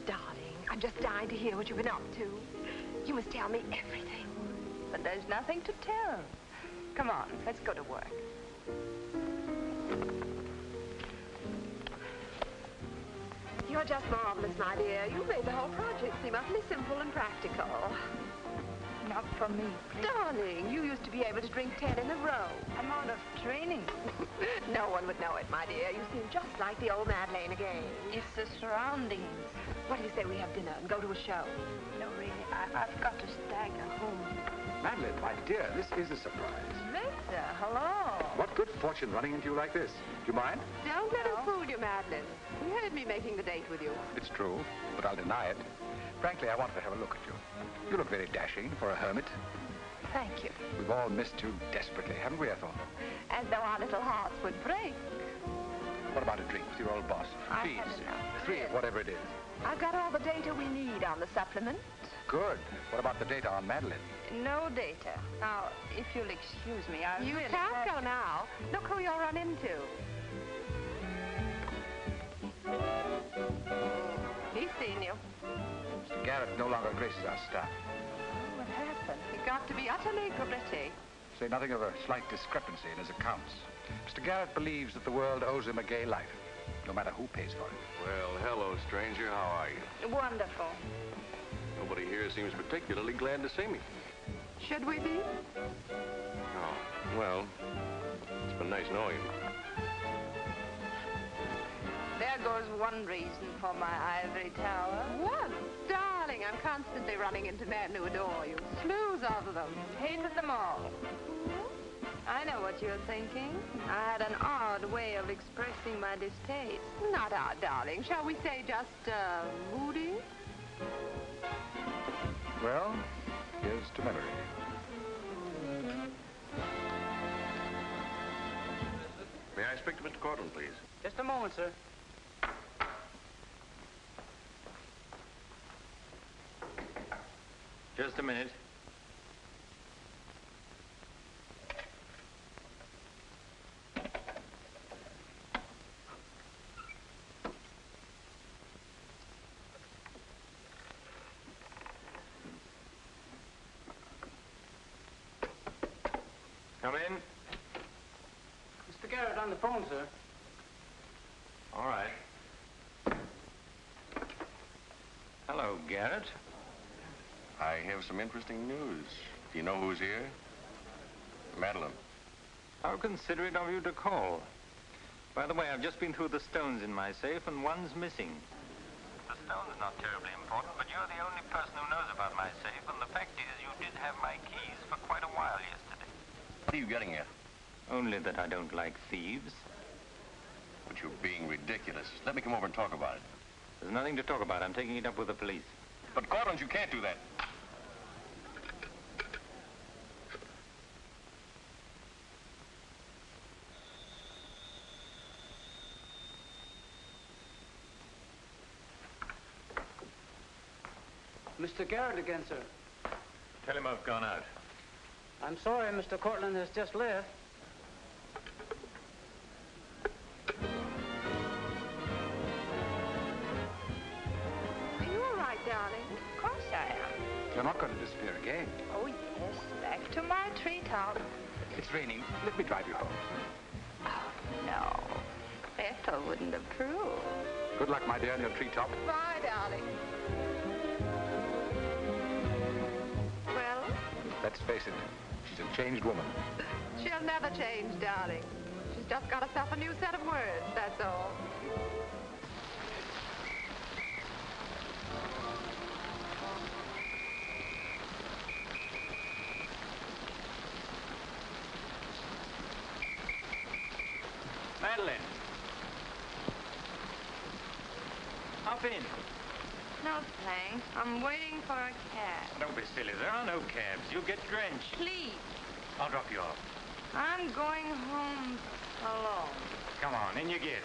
Darling, I'm just dying to hear what you've been up to. You must tell me everything. but there's nothing to tell. Come on, let's go to work. You're just marvelous, my dear. You made the whole project seem utterly simple and practical. Not for me, please. Darling, you used to be able to drink 10 in a row. I'm out of training. No one would know it, my dear. You seem just like the old Madeleine again. It's the surroundings. What do you say we have dinner and go to a show? No, really, I've got to stagger home. Madeleine, my dear, this is a surprise. Victor, hello. What good fortune running into you like this? Do you mind? Don't let him fool you, Madeleine. He heard me making the date with you. It's true, but I'll deny it. Frankly, I wanted to have a look at you. You look very dashing for a hermit. Thank you. We've all missed you desperately, haven't we, Ethel? As though our little hearts would break. What about a drink with your old boss? Please. 3, whatever it is. I've got all the data we need on the supplement. Good. What about the data on Madeleine? No data. Now, if you'll excuse me, I You really can't go now. Look who you'll run into. He's seen you. Mr. Garrett no longer graces our staff. What happened? He got to be utterly gritty. Say nothing of a slight discrepancy in his accounts. Mr. Garrett believes that the world owes him a gay life, no matter who pays for it. Well, hello, stranger. How are you? Wonderful. Nobody here seems particularly glad to see me. Should we be? Oh, well, it's been nice knowing you. There goes one reason for my ivory tower. What? Darling, I'm constantly running into men who adore you. Slews of them. Hated them all. I know what you're thinking. I had an odd way of expressing my distaste. Not odd, darling. Shall we say just, moody? Well, here's to memory. May I speak to Mr. Courtroom, please? Just a moment, sir. Just a minute. Come in. Mr. Garrett on the phone, sir. All right. Hello, Garrett. I have some interesting news. Do you know who's here? Madeleine. How considerate of you to call. By the way, I've just been through the stones in my safe, and one's missing. The stone's not terribly important, but you're the only person who knows about my safe, and the fact is you did have my keys for quite a while yesterday. What are you getting at? Only that I don't like thieves. But you're being ridiculous. Let me come over and talk about it. There's nothing to talk about. I'm taking it up with the police. But, Gordon, you can't do that. Mr. Garrett again, sir. Tell him I've gone out. I'm sorry, Mr. Cortland has just left. Are you all right, darling? Of course I am. You're not going to disappear again. Oh, yes. Back to my treetop. It's raining. Let me drive you home. Oh, no. Ethel wouldn't approve. Good luck, my dear, on your treetop. Bye, darling. Well? Let's face it, she's a changed woman. She'll never change, darling. She's just got herself a new set of words, that's all. Madeleine. Hop in. No, thanks. I'm waiting for a cab. Don't be silly. There are no cabs. You'll get drenched. Please. I'll drop you off. I'm going home alone. Come on, in you get.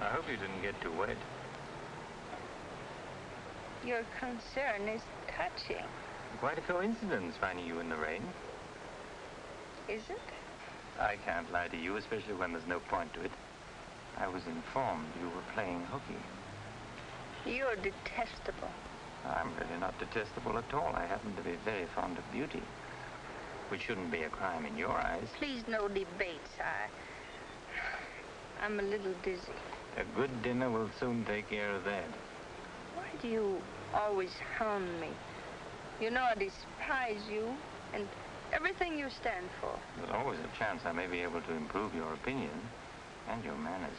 I hope you didn't get too wet. Your concern is touching. Quite a coincidence finding you in the rain. Is it? I can't lie to you, especially when there's no point to it. I was informed you were playing hooky. You're detestable. I'm really not detestable at all. I happen to be very fond of beauty, which shouldn't be a crime in your eyes. Please, no debates. I'm a little dizzy. A good dinner will soon take care of that. Why do you always hound me? You know I despise you and everything you stand for. There's always a chance I may be able to improve your opinion and your manners.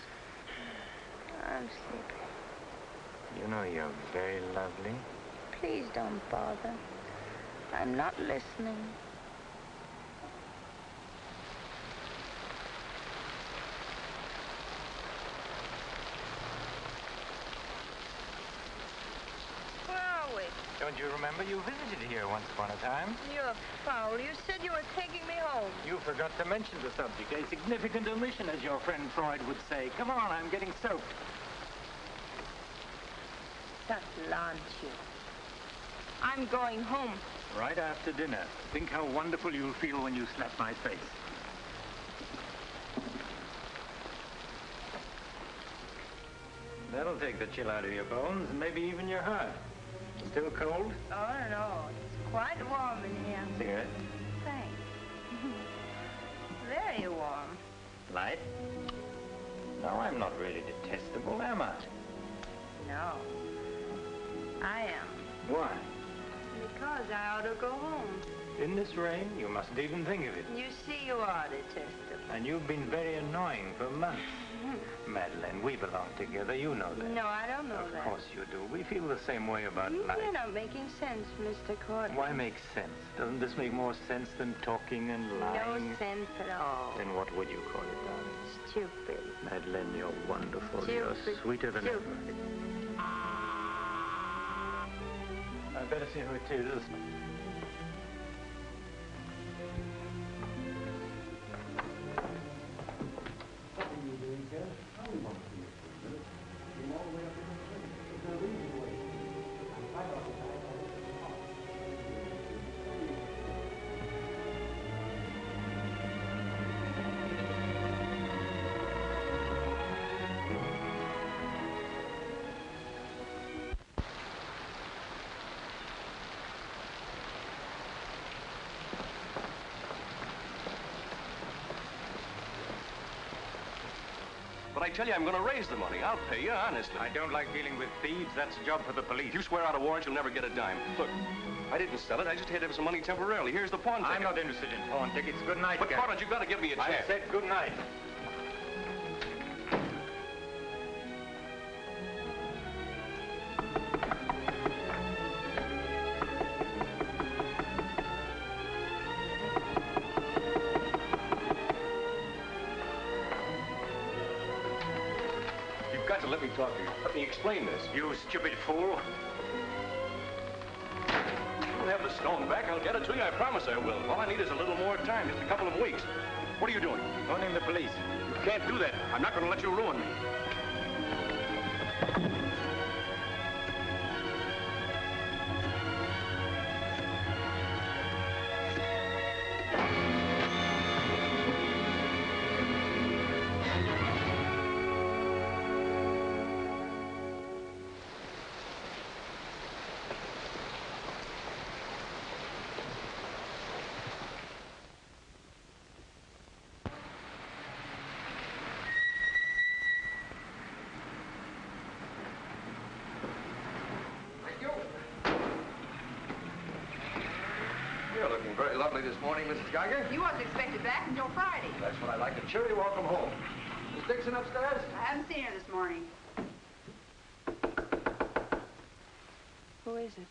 I'm sleepy. You know you're very lovely. Please don't bother. I'm not listening. Where are we? Don't you remember you visited here once upon a time? You're foul. You said you were taking me home. You forgot to mention the subject. A significant omission, as your friend Freud would say. Come on, I'm getting soaked. That launch you. I'm going home. Right after dinner. Think how wonderful you'll feel when you slap my face. That'll take the chill out of your bones and maybe even your heart. Still cold? Oh, no. It's quite warm in here. Cigarette? Thanks. Very warm. Light? No, I'm not really detestable, am I? No. I am. Why? Because I ought to go home. In this rain, you mustn't even think of it. You see, you are detestable. And you've been very annoying for months. Madeleine, we belong together. You know that. No, I don't know that. Of course you do. We feel the same way about life. You're not making sense, Mr. Courtroom. Why make sense? Doesn't this make more sense than talking and lying? No sense at all. Then what would you call it, darling? Stupid. Madeleine, you're wonderful. Stupid. You're sweeter than ever. I'd better see who it is. But I tell you, I'm going to raise the money. I'll pay you, honestly. I don't like dealing with thieves. That's a job for the police. If you swear out a warrant, you'll never get a dime. Look, I didn't sell it. I just had to have some money temporarily. Here's the pawn ticket. I'm not interested in pawn tickets. Good night, But, Carter, you've got to give me a chance. I said good night. Let me talk to you. Let me explain this. You stupid fool. I'll have the stone back. I'll get it to you. I promise I will. All I need is a little more time, just a couple of weeks. What are you doing? Phoning the police. You can't do that. I'm not going to let you ruin me. Very lovely this morning, Mrs. Geiger. You wasn't expected back until Friday. That's what I like. A cheery welcome home. Miss Dixon upstairs? I haven't seen her this morning. Who is it?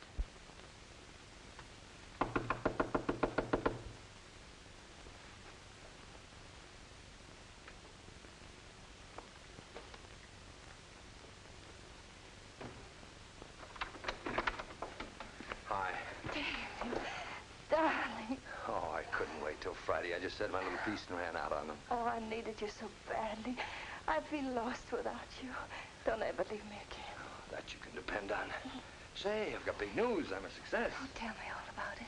Hi. Darling. Oh, I couldn't wait till Friday. I just said my little piece and ran out on them. Oh, I needed you so badly. I feel lost without you. Don't ever leave me again. Oh, that you can depend on. Say, I've got big news. I'm a success. Oh, tell me all about it.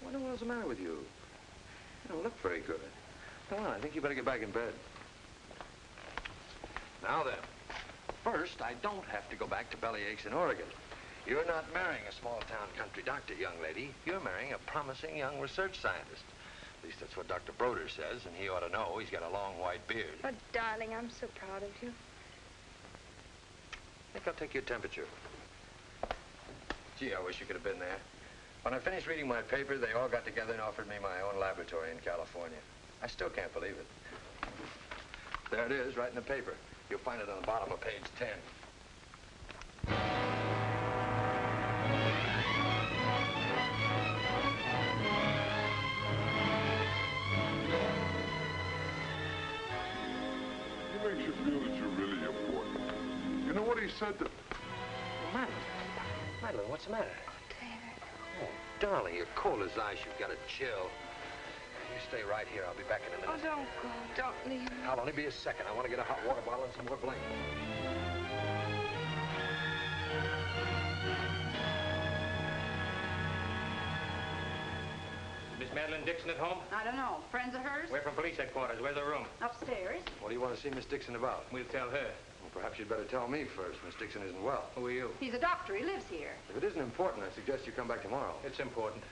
I wonder what's the matter with you. You don't look very good. Come on, I think you better get back in bed. Now then, first, I don't have to go back to Bellyaches in Oregon. You're not marrying a small-town country doctor, young lady. You're marrying a promising young research scientist. At least that's what Dr. Broder says, and he ought to know. He's got a long white beard. Oh, darling, I'm so proud of you. I think I'll take your temperature. Gee, I wish you could have been there. When I finished reading my paper, they all got together and offered me my own laboratory in California. I still can't believe it. There it is, right in the paper. You'll find it on the bottom of page 10. He makes you feel that you're really important. You know what he said to... Madeline. Madeline, what's the matter? Oh, darling, you're cold as ice. You've got a chill. You stay right here. I'll be back in a minute. Oh, don't go. Don't leave me. I'll only be a second. I want to get a hot water bottle and some more blankets. Miss Madeleine Dixon at home? I don't know. Friends of hers? We're from police headquarters. Where's her room? Upstairs. What do you want to see Miss Dixon about? We'll tell her. Well, perhaps you'd better tell me first. Miss Dixon isn't well. Who are you? He's a doctor. He lives here. If it isn't important, I suggest you come back tomorrow. It's important.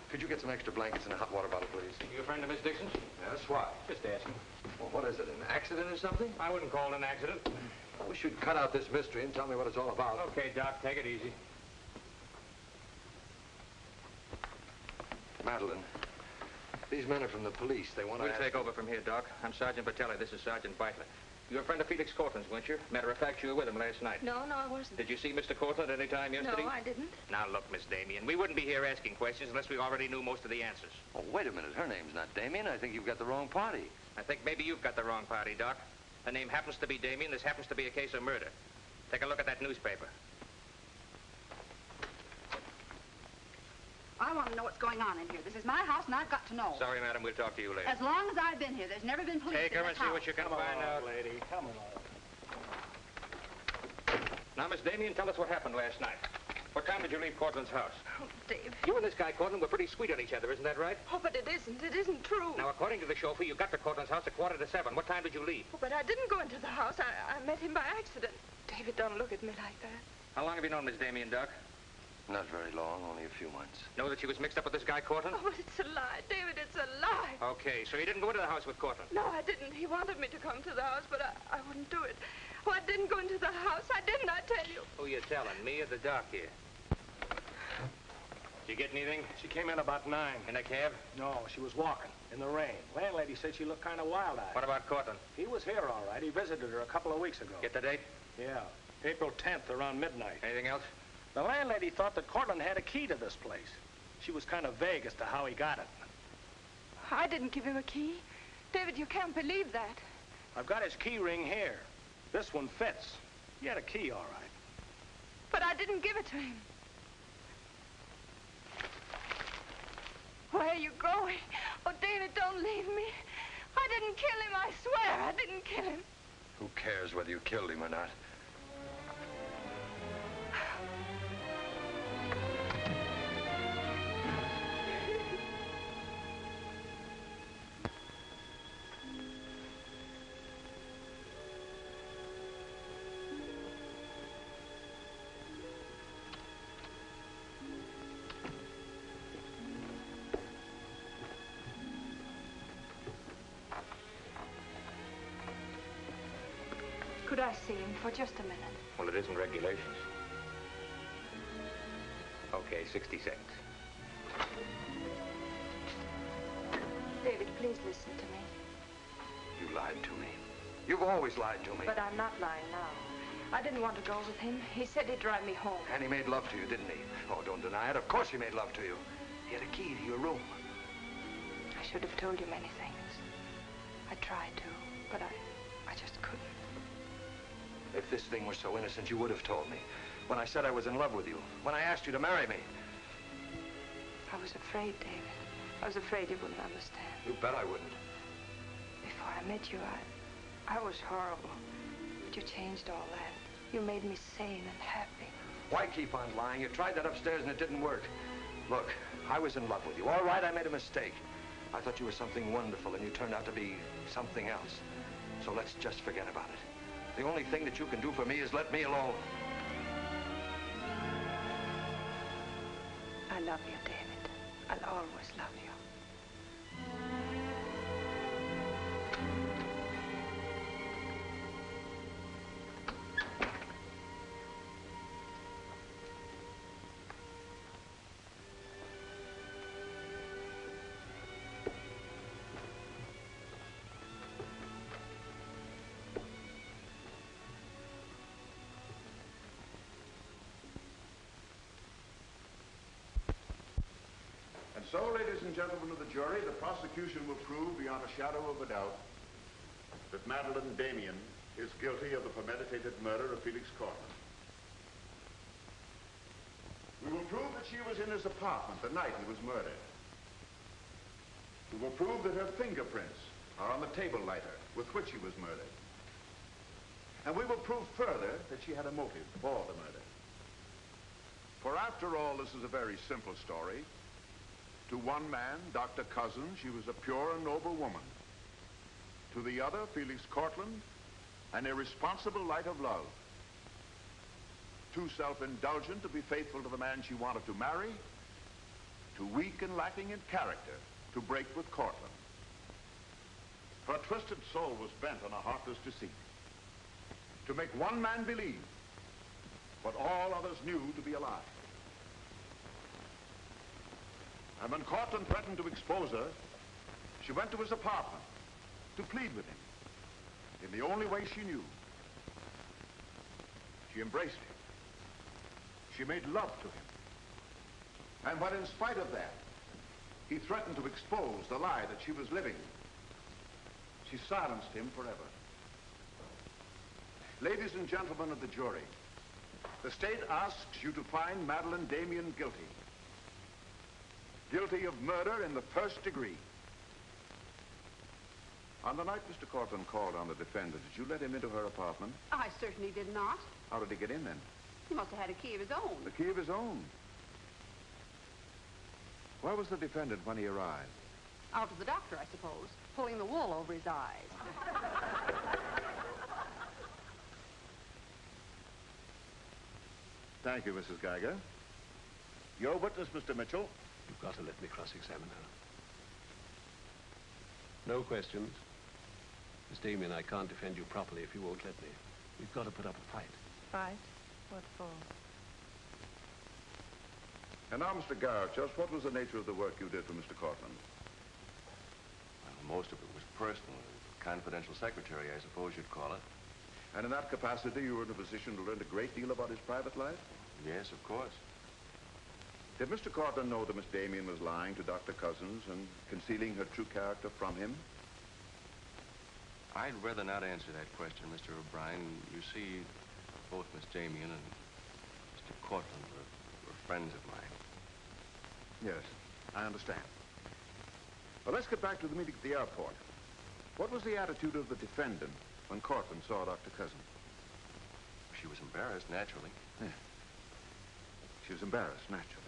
Could you get some extra blankets and a hot water bottle, please? You a friend of Miss Dixon's? Yes, why? Just asking. Well, what is it, an accident or something? I wouldn't call it an accident. I wish you'd cut out this mystery and tell me what it's all about. Okay, Doc, take it easy. Madeline, these men are from the police. They want to We'll take over from here, Doc. I'm Sergeant Patelli. This is Sergeant Beitler. You're a friend of Felix Cortland's, weren't you? Matter of fact, you were with him last night. No, I wasn't. Did you see Mr. Cortland any time yesterday? No, I didn't. Now, look, Miss Damien, we wouldn't be here asking questions unless we already knew most of the answers. Oh, wait a minute. Her name's not Damien. I think you've got the wrong party. I think maybe you've got the wrong party, Doc. Her name happens to be Damien. This happens to be a case of murder. Take a look at that newspaper. I want to know what's going on in here. This is my house, and I've got to know. Sorry, madam. We'll talk to you later. As long as I've been here, there's never been police Take in her this and see house. what you can find out. lady. Come along. Now, Miss Damien, tell us what happened last night. What time did you leave Cortland's house? Oh, Dave. You and this guy, Cortland, were pretty sweet on each other, isn't that right? Oh, but it isn't. It isn't true. Now, according to the chauffeur, you got to Cortland's house at 6:45. What time did you leave? Oh, but I didn't go into the house. I met him by accident. David, don't look at me like that. How long have you known Miss Damien, Doc? Not very long, only a few months. Know that she was mixed up with this guy, Cortland? Oh, but it's a lie. David, it's a lie. Okay, so you didn't go into the house with Cortland? No, I didn't. He wanted me to come to the house, but I wouldn't do it. Oh, I didn't go into the house. I didn't, I tell you. Who you telling, me or the doc here? Did you get anything? She came in about 9. In a cab? No, she was walking in the rain. Landlady said she looked kind of wild-eyed. What about Cortland? He was here, all right. He visited her a couple of weeks ago. Get the date? Yeah, April 10th, around midnight. Anything else? The landlady thought that Cortland had a key to this place. She was kind of vague as to how he got it. I didn't give him a key. David, you can't believe that. I've got his key ring here. This one fits. He had a key, all right. But I didn't give it to him. Where are you going? Oh, David, don't leave me. I didn't kill him, I swear. I didn't kill him. Who cares whether you killed him or not? Could I see him for just a minute? Well, it isn't regulations. Okay, 60 seconds. David, please listen to me. You lied to me. You've always lied to me. But I'm not lying now. I didn't want to go with him. He said he'd drive me home. And he made love to you, didn't he? Oh, don't deny it. Of course he made love to you. He had a key to your room. I should have told you many things. I tried to, but I just couldn't. If this thing were so innocent, you would have told me. When I said I was in love with you. When I asked you to marry me. I was afraid, David. I was afraid you wouldn't understand. You bet I wouldn't. Before I met you, I was horrible. But you changed all that. You made me sane and happy. Why keep on lying? You tried that upstairs and it didn't work. Look, I was in love with you. All right, I made a mistake. I thought you were something wonderful and you turned out to be something else. So let's just forget about it. The only thing that you can do for me is let me alone. I love you, David. I'll always love you. And so, ladies and gentlemen of the jury, the prosecution will prove beyond a shadow of a doubt that Madeleine Damien is guilty of the premeditated murder of Felix Courtroom. We will prove that she was in his apartment the night he was murdered. We will prove that her fingerprints are on the table lighter with which he was murdered. And we will prove further that she had a motive for the murder. For after all, this is a very simple story. To one man, Dr. Cousins, she was a pure and noble woman. To the other, Felix Courtland, an irresponsible light of love. Too self-indulgent to be faithful to the man she wanted to marry. Too weak and lacking in character to break with Courtland. Her twisted soul was bent on a heartless deceit. To make one man believe what all others knew to be a lie. And when Courtland threatened to expose her, she went to his apartment to plead with him in the only way she knew. She embraced him. She made love to him. And when, in spite of that, he threatened to expose the lie that she was living, she silenced him forever. Ladies and gentlemen of the jury, the state asks you to find Madeleine Damien guilty. Guilty of murder in the first degree. On the night Mr. Courtland called on the defendant, did you let him into her apartment? I certainly did not. How did he get in then? He must have had a key of his own. The key of his own. Where was the defendant when he arrived? Out to the doctor, I suppose, pulling the wool over his eyes. Thank you, Mrs. Geiger. Your witness, Mr. Mitchell. You've got to let me cross-examine her. No questions. Miss Damien, I can't defend you properly if you won't let me. We've got to put up a fight. Fight? What for? And now, Mr. Garrett, just what was the nature of the work you did for Mr. Courtland? Well, most of it was personal. Confidential secretary, I suppose you'd call it. And in that capacity, you were in a position to learn a great deal about his private life? Yes, of course. Did Mr. Courtland know that Miss Damien was lying to Dr. Cousins and concealing her true character from him? I'd rather not answer that question, Mr. O'Brien. You see, both Miss Damien and Mr. Courtland were friends of mine. Yes, I understand. Well, let's get back to the meeting at the airport. What was the attitude of the defendant when Courtland saw Dr. Cousins? She was embarrassed, naturally. Yeah. She was embarrassed, naturally.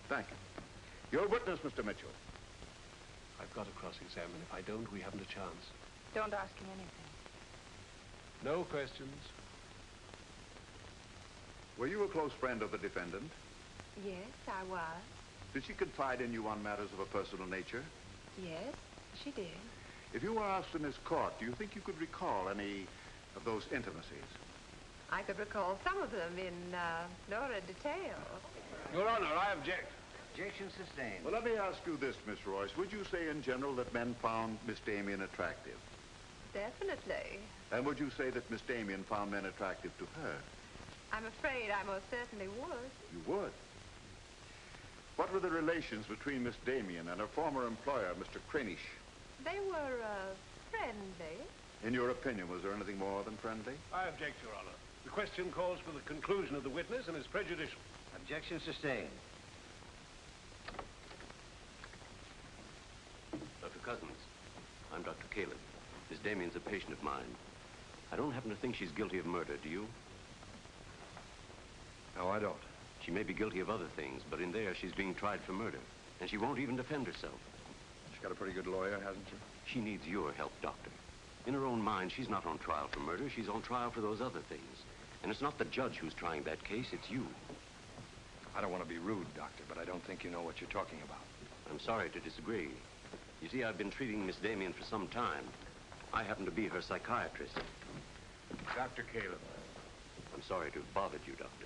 Thank you. Your witness, Mr. Mitchell. I've got to cross-examine. If I don't, we haven't a chance. Don't ask him anything. No questions. Were you a close friend of the defendant? Yes, I was. Did she confide in you on matters of a personal nature? Yes, she did. If you were asked in this court, do you think you could recall any of those intimacies? I could recall some of them in no detail. Your Honor, I object. Objection sustained. Well, let me ask you this, Miss Royce. Would you say in general that men found Miss Damien attractive? Definitely. And would you say that Miss Damien found men attractive to her? I'm afraid I most certainly would. You would? What were the relations between Miss Damien and her former employer, Mr. Cranish? They were friendly. In your opinion, was there anything more than friendly? I object, Your Honor. The question calls for the conclusion of the witness and is prejudicial. Objection sustained. Dr. Cousins, I'm Dr. Caleb. Miss Damien's a patient of mine. I don't happen to think she's guilty of murder, do you? No, I don't. She may be guilty of other things, but in there she's being tried for murder. And she won't even defend herself. She's got a pretty good lawyer, hasn't she? She needs your help, Doctor. In her own mind, she's not on trial for murder. She's on trial for those other things. And it's not the judge who's trying that case, it's you. I don't want to be rude, Doctor, but I don't think you know what you're talking about. I'm sorry to disagree. You see, I've been treating Miss Damien for some time. I happen to be her psychiatrist. Dr. Caleb. I'm sorry to have bothered you, Doctor.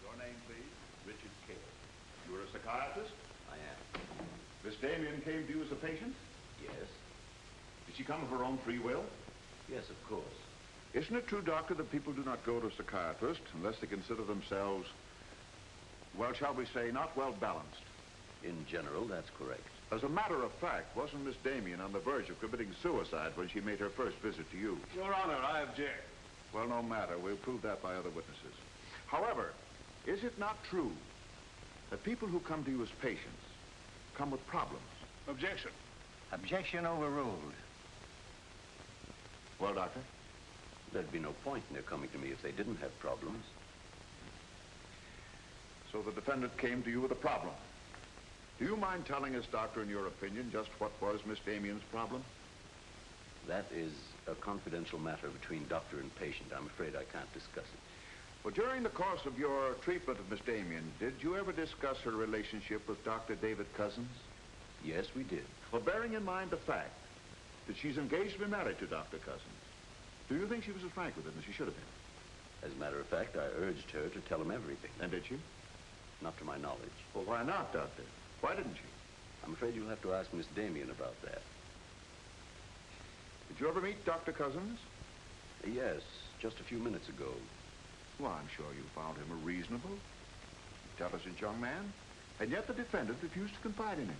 Your name, please? Richard Caleb. You're a psychiatrist? I am. Miss Damien came to you as a patient? Yes. Did she come of her own free will? Yes, of course. Isn't it true, Doctor, that people do not go to a psychiatrist unless they consider themselves, well, shall we say, not well balanced? In general, that's correct. As a matter of fact, wasn't Miss Damien on the verge of committing suicide when she made her first visit to you? Your Honor, I object. Well, no matter. We'll prove that by other witnesses. However, is it not true that people who come to you as patients come with problems? Objection. Objection overruled. Well, Doctor? There'd be no point in their coming to me if they didn't have problems. So the defendant came to you with a problem. Do you mind telling us, Doctor, in your opinion, just what was Miss Damien's problem? That is a confidential matter between doctor and patient. I'm afraid I can't discuss it. Well, during the course of your treatment of Miss Damien, did you ever discuss her relationship with Dr. David Cousins? Yes, we did. Well, bearing in mind the fact that she's engaged to be married to Dr. Cousins, do you think she was as frank with him as she should have been? As a matter of fact, I urged her to tell him everything. And did she? Not to my knowledge. Well, why not, Doctor? Why didn't she? I'm afraid you'll have to ask Miss Damien about that. Did you ever meet Dr. Cousins? Yes, just a few minutes ago. Well, I'm sure you found him a reasonable, intelligent young man, and yet the defendant refused to confide in him.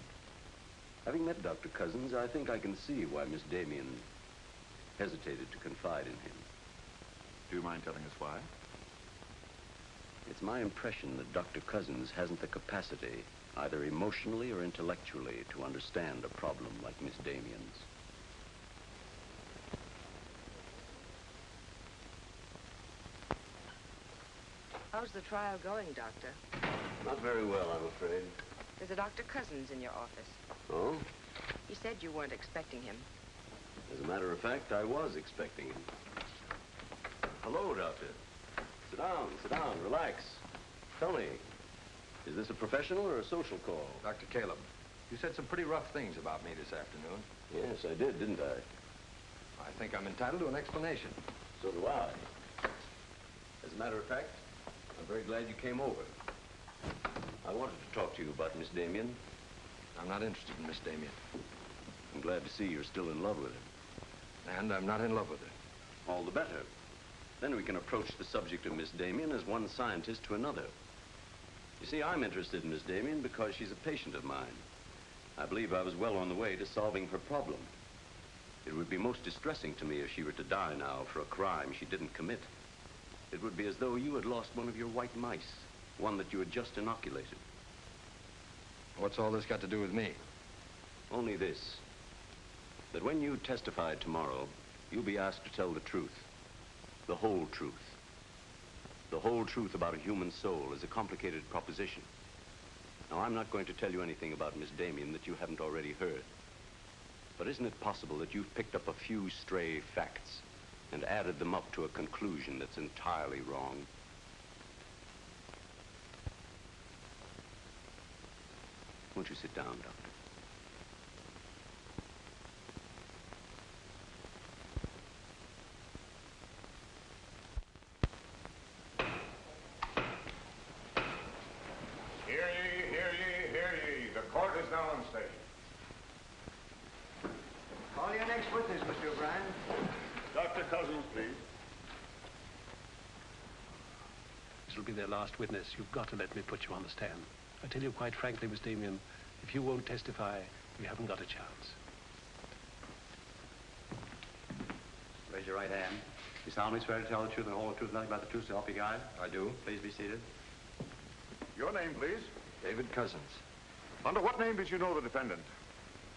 Having met Dr. Cousins, I think I can see why Miss Damien hesitated to confide in him. Do you mind telling us why? It's my impression that Dr. Cousins hasn't the capacity, either emotionally or intellectually, to understand a problem like Miss Damien's. How's the trial going, Doctor? Not very well, I'm afraid. There's a Dr. Cousins in your office. Oh? He said you weren't expecting him. As a matter of fact, I was expecting him. Hello, Doctor. Sit down, relax. Tell me, is this a professional or a social call? Dr. Caleb, you said some pretty rough things about me this afternoon. Yes, I did, didn't I? I think I'm entitled to an explanation. So do I. As a matter of fact, I'm very glad you came over. I wanted to talk to you about Miss Damien. I'm not interested in Miss Damien. I'm glad to see you're still in love with her. And I'm not in love with her. All the better. Then we can approach the subject of Miss Damien as one scientist to another. You see, I'm interested in Miss Damien because she's a patient of mine. I believe I was well on the way to solving her problem. It would be most distressing to me if she were to die now for a crime she didn't commit. It would be as though you had lost one of your white mice, one that you had just inoculated. What's all this got to do with me? Only this, that when you testify tomorrow, you'll be asked to tell the truth, the whole truth. The whole truth about a human soul is a complicated proposition. Now, I'm not going to tell you anything about Miss Damien that you haven't already heard. But isn't it possible that you've picked up a few stray facts and added them up to a conclusion that's entirely wrong? Won't you sit down, Doctor? Hear ye, hear ye, hear ye. The court is now in session. Call your next witness, Mr. O'Brien. Dr. Cousins, please. This'll be their last witness. You've got to let me put you on the stand. I tell you quite frankly, Miss Damien, if you won't testify, you haven't got a chance. Raise your right hand. You solemnly swear to tell the truth and the whole truth, nothing but the truth, so help you God? I do. Please be seated. Your name, please. David Cousins. Under what name did you know the defendant?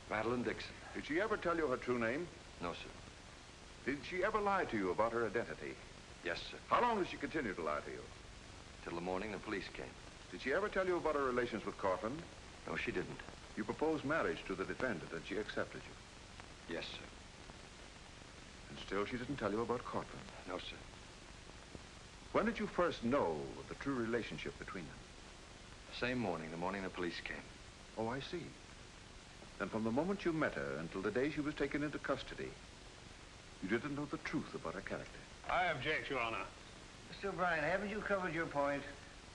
Madeleine Dixon. Did she ever tell you her true name? No, sir. Did she ever lie to you about her identity? Yes, sir. How long did she continue to lie to you? Till the morning the police came. Did she ever tell you about her relations with Cortland? No, she didn't. You proposed marriage to the defendant and she accepted you? Yes, sir. And still she didn't tell you about Cortland? No, sir. When did you first know of the true relationship between them? The same morning, the morning the police came. Oh, I see. Then from the moment you met her until the day she was taken into custody, you didn't know the truth about her character. I object, Your Honor. Mr. O'Brien, haven't you covered your point?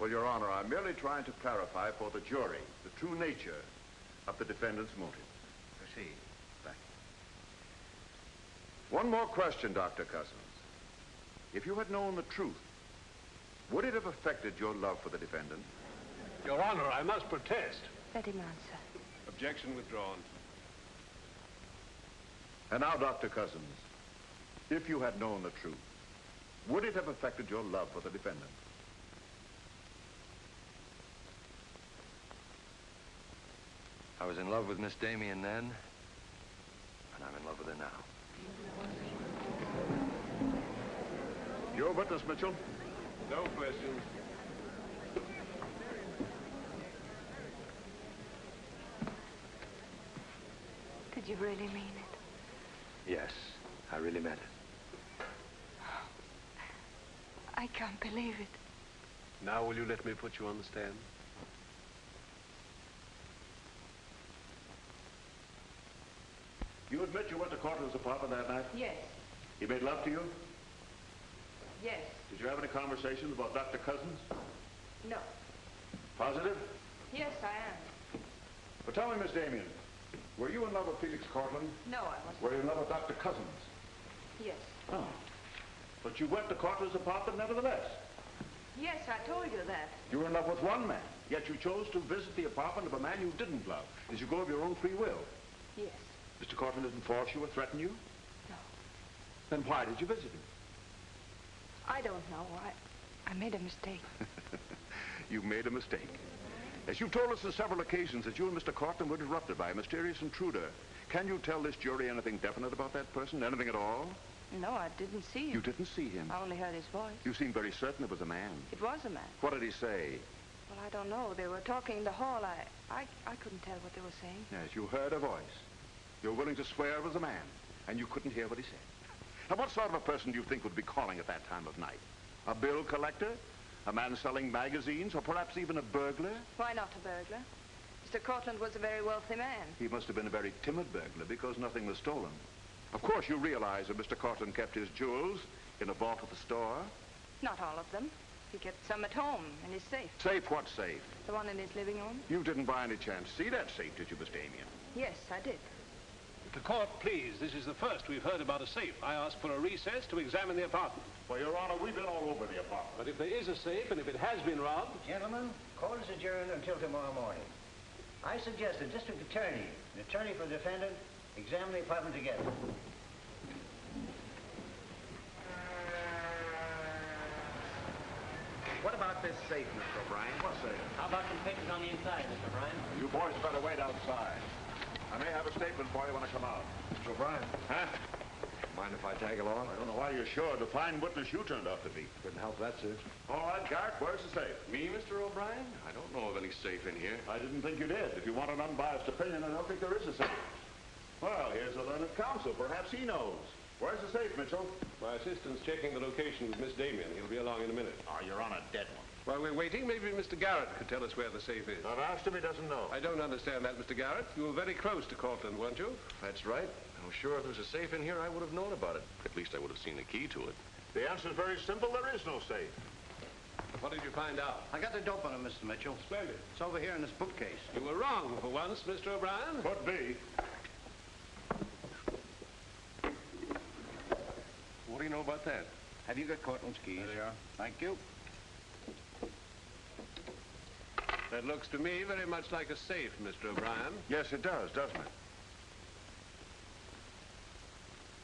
Well, Your Honor, I'm merely trying to clarify for the jury the true nature of the defendant's motive. Proceed. Thank you. One more question, Dr. Cousins. If you had known the truth, would it have affected your love for the defendant? Your Honor, I must protest. Let him answer. Objection withdrawn. And now, Dr. Cousins, if you had known the truth, would it have affected your love for the defendant? I was in love with Miss Damien then, and I'm in love with her now. Your witness, Mitchell? No questions. Did you really mean it? Yes, I really meant it. I can't believe it. Now will you let me put you on the stand? You admit you went to Cortland's apartment that night? Yes. He made love to you? Yes. Did you have any conversations about Dr. Cousins? No. Positive? Yes, I am. But tell me, Miss Damien, were you in love with Felix Cortland? No, I wasn't. Were you in love with Dr. Cousins? Yes. Oh. But you went to Cortland's apartment nevertheless. Yes, I told you that. You were in love with one man, yet you chose to visit the apartment of a man you didn't love. Did you go of your own free will? Yes. Mr. Cortland didn't force you or threaten you? No. Then why did you visit him? I don't know. I made a mistake. You made a mistake. As you've told us on several occasions that you and Mr. Courtroom were interrupted by a mysterious intruder. Can you tell this jury anything definite about that person? Anything at all? No, I didn't see him. You didn't see him? I only heard his voice. You seem very certain it was a man. It was a man. What did he say? Well, I don't know. They were talking in the hall. I couldn't tell what they were saying. Yes, you heard a voice. You're willing to swear it was a man, and you couldn't hear what he said. Now, what sort of a person do you think would be calling at that time of night? A bill collector? A man selling magazines? Or perhaps even a burglar? Why not a burglar? Mr. Cortland was a very wealthy man. He must have been a very timid burglar because nothing was stolen. Of course, you realize that Mr. Cortland kept his jewels in a vault at the store? Not all of them. He kept some at home in his safe. Safe? What safe? The one in his living room? You didn't by any chance see that safe, did you, Miss Damien? Yes, I did. The court, please. This is the first we've heard about a safe. I asked for a recess to examine the apartment. Well, Your Honor, we've been all over the apartment. But if there is a safe, and if it has been robbed... Gentlemen, court is adjourned until tomorrow morning. I suggest the district attorney, the attorney for the defendant, examine the apartment together. What about this safe, Mr. O'Brien? What safe? How about some pictures on the inside, Mr. O'Brien? You boys better wait outside. I may have a statement for you when I come out. Mr. O'Brien. Huh? Mind if I tag along? I don't know why you're sure. The fine witness you turned out to be. Couldn't help that, sir. All right, Garrett, where's the safe? Me, Mr. O'Brien? I don't know of any safe in here. I didn't think you did. If you want an unbiased opinion, I don't think there is a safe. Well, here's the learned counsel. Perhaps he knows. Where's the safe, Mitchell? My assistant's checking the location with Miss Damien. He'll be along in a minute. Oh, you're on a dead one. While we're waiting, maybe Mr. Garrett could tell us where the safe is. I've asked him, he doesn't know. I don't understand that, Mr. Garrett. You were very close to Cortland, weren't you? That's right. I'm sure if there was a safe in here, I would have known about it. At least I would have seen the key to it. The answer's very simple. There is no safe. What did you find out? I got the dope on it, Mr. Mitchell. Splendid. It's over here in this bookcase. You were wrong for once, Mr. O'Brien. Could be. What do you know about that? Have you got Cortland's keys? There they are. Thank you. That looks to me very much like a safe, Mr. O'Brien. Yes, it does, doesn't it?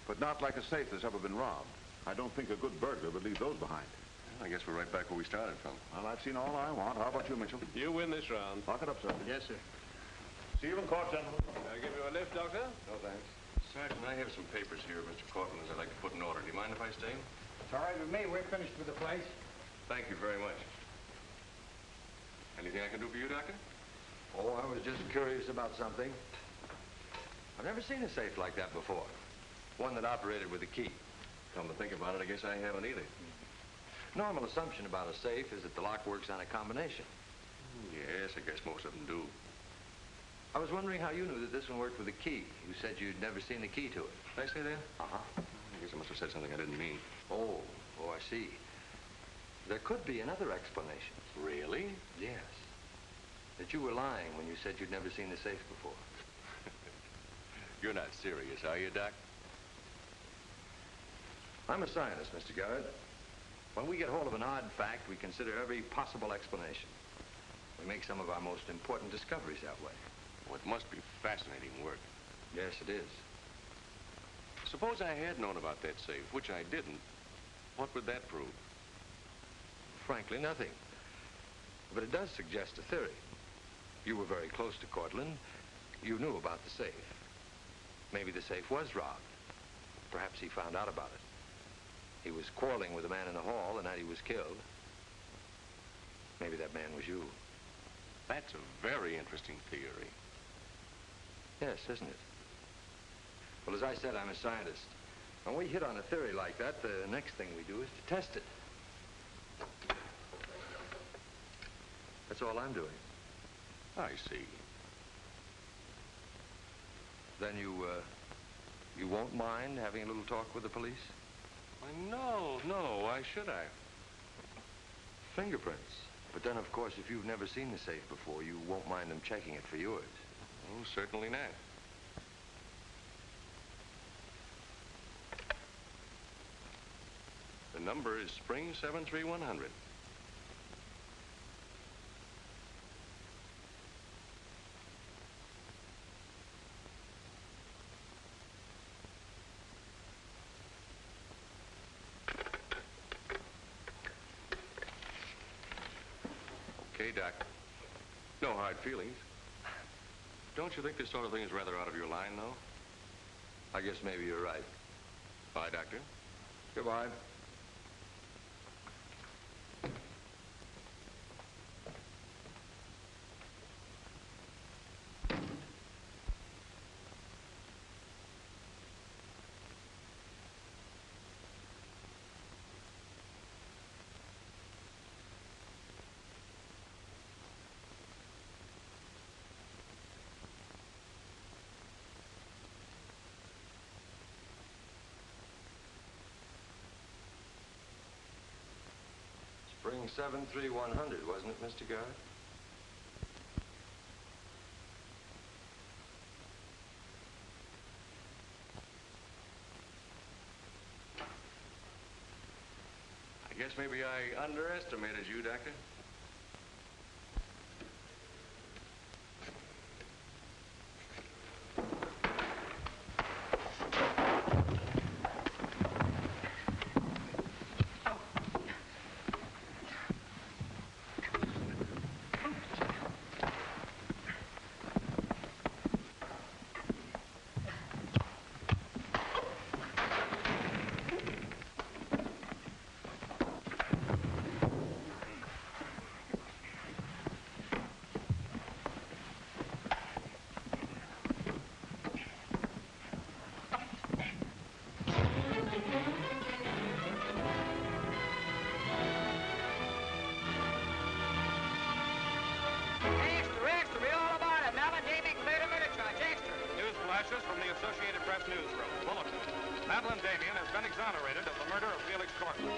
But not like a safe that's ever been robbed. I don't think a good burglar would leave those behind. Well, I guess we're right back where we started from. Well, I've seen all I want. How about you, Mitchell? You win this round. Lock it up, sir. Yes, sir. See you in court, gentlemen. I'll give you a lift, Doctor. No, thanks. Sergeant, I have some papers here of Mr. Cortland's I'd like to put in order. Do you mind if I stay? It's all right with me. We're finished with the place. Thank you very much. Anything I can do for you, Doctor? Oh, I was just curious about something. I've never seen a safe like that before. One that operated with a key. Come to think about it, I guess I haven't either. Normal assumption about a safe is that the lock works on a combination. Yes, I guess most of them do. I was wondering how you knew that this one worked with a key. You said you'd never seen the key to it. Did I say that? Uh-huh. I guess I must have said something I didn't mean. Oh, I see. There could be another explanation. Really? Yes. That you were lying when you said you'd never seen the safe before. You're not serious, are you, Doc? I'm a scientist, Mr. Garrett. When we get hold of an odd fact, we consider every possible explanation. We make some of our most important discoveries that way. Well, it must be fascinating work. Yes, it is. Suppose I had known about that safe, which I didn't. What would that prove? Frankly, nothing. But it does suggest a theory. You were very close to Cortland. You knew about the safe. Maybe the safe was robbed. Perhaps he found out about it. He was quarreling with a man in the hall the night he was killed. Maybe that man was you. That's a very interesting theory. Yes, isn't it? Well, as I said, I'm a scientist. When we hit on a theory like that, the next thing we do is to test it. That's all I'm doing. I see. Then you won't mind having a little talk with the police? Why, no. Why should I? Fingerprints. But then, of course, if you've never seen the safe before, you won't mind them checking it for yours. Oh, certainly not. The number is Spring 73100. Okay, Doc. No hard feelings. Don't you think this sort of thing is rather out of your line, though? I guess maybe you're right. Bye, Doctor. Goodbye. Spring 73100, wasn't it, Mr. Garrett? I guess maybe I underestimated you, Doctor. From the Associated Press newsroom. Bulletin. Madeleine Damien has been exonerated of the murder of Felix Cortland.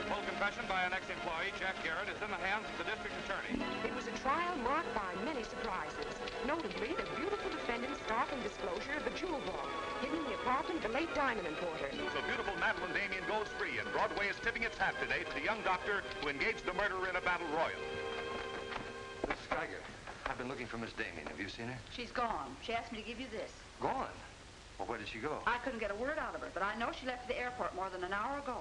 Full confession by an ex-employee, Jack Garrett, is in the hands of the district attorney. It was a trial marked by many surprises. Notably, the beautiful defendant's startling disclosure of the jewel vault hidden in the apartment of the late diamond importer. So beautiful Madeleine Damien goes free, and Broadway is tipping its hat today to the young doctor who engaged the murderer in a battle royal. Mrs. Geiger, I've been looking for Miss Damien. Have you seen her? She's gone. She asked me to give you this. Gone? Well, where did she go? I couldn't get a word out of her, but I know she left the airport more than an hour ago.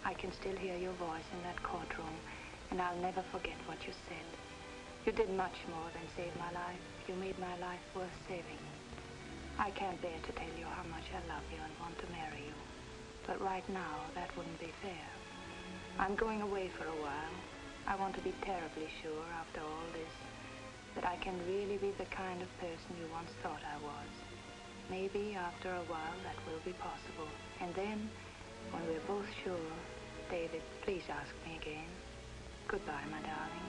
I can still hear your voice in that courtroom, and I'll never forget what you said. You did much more than save my life. You made my life worth saving. I can't bear to tell you how much I love you and want to marry you. But right now, that wouldn't be fair. I'm going away for a while. I want to be terribly sure, after all this, that I can really be the kind of person you once thought I was. Maybe after a while that will be possible. And then, when we're both sure, David, please ask me again. Goodbye, my darling.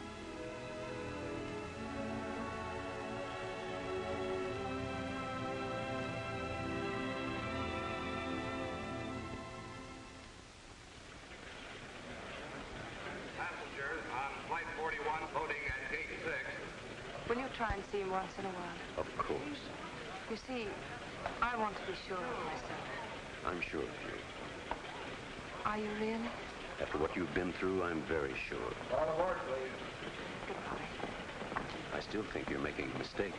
Passengers on Flight 41 boarding at Gate 6. Will you try and see him once in a while? Of course. You see, I want to be sure of myself. I'm sure of you. Are you really? After what you've been through, I'm very sure. All aboard, please. Goodbye. I still think you're making a mistake.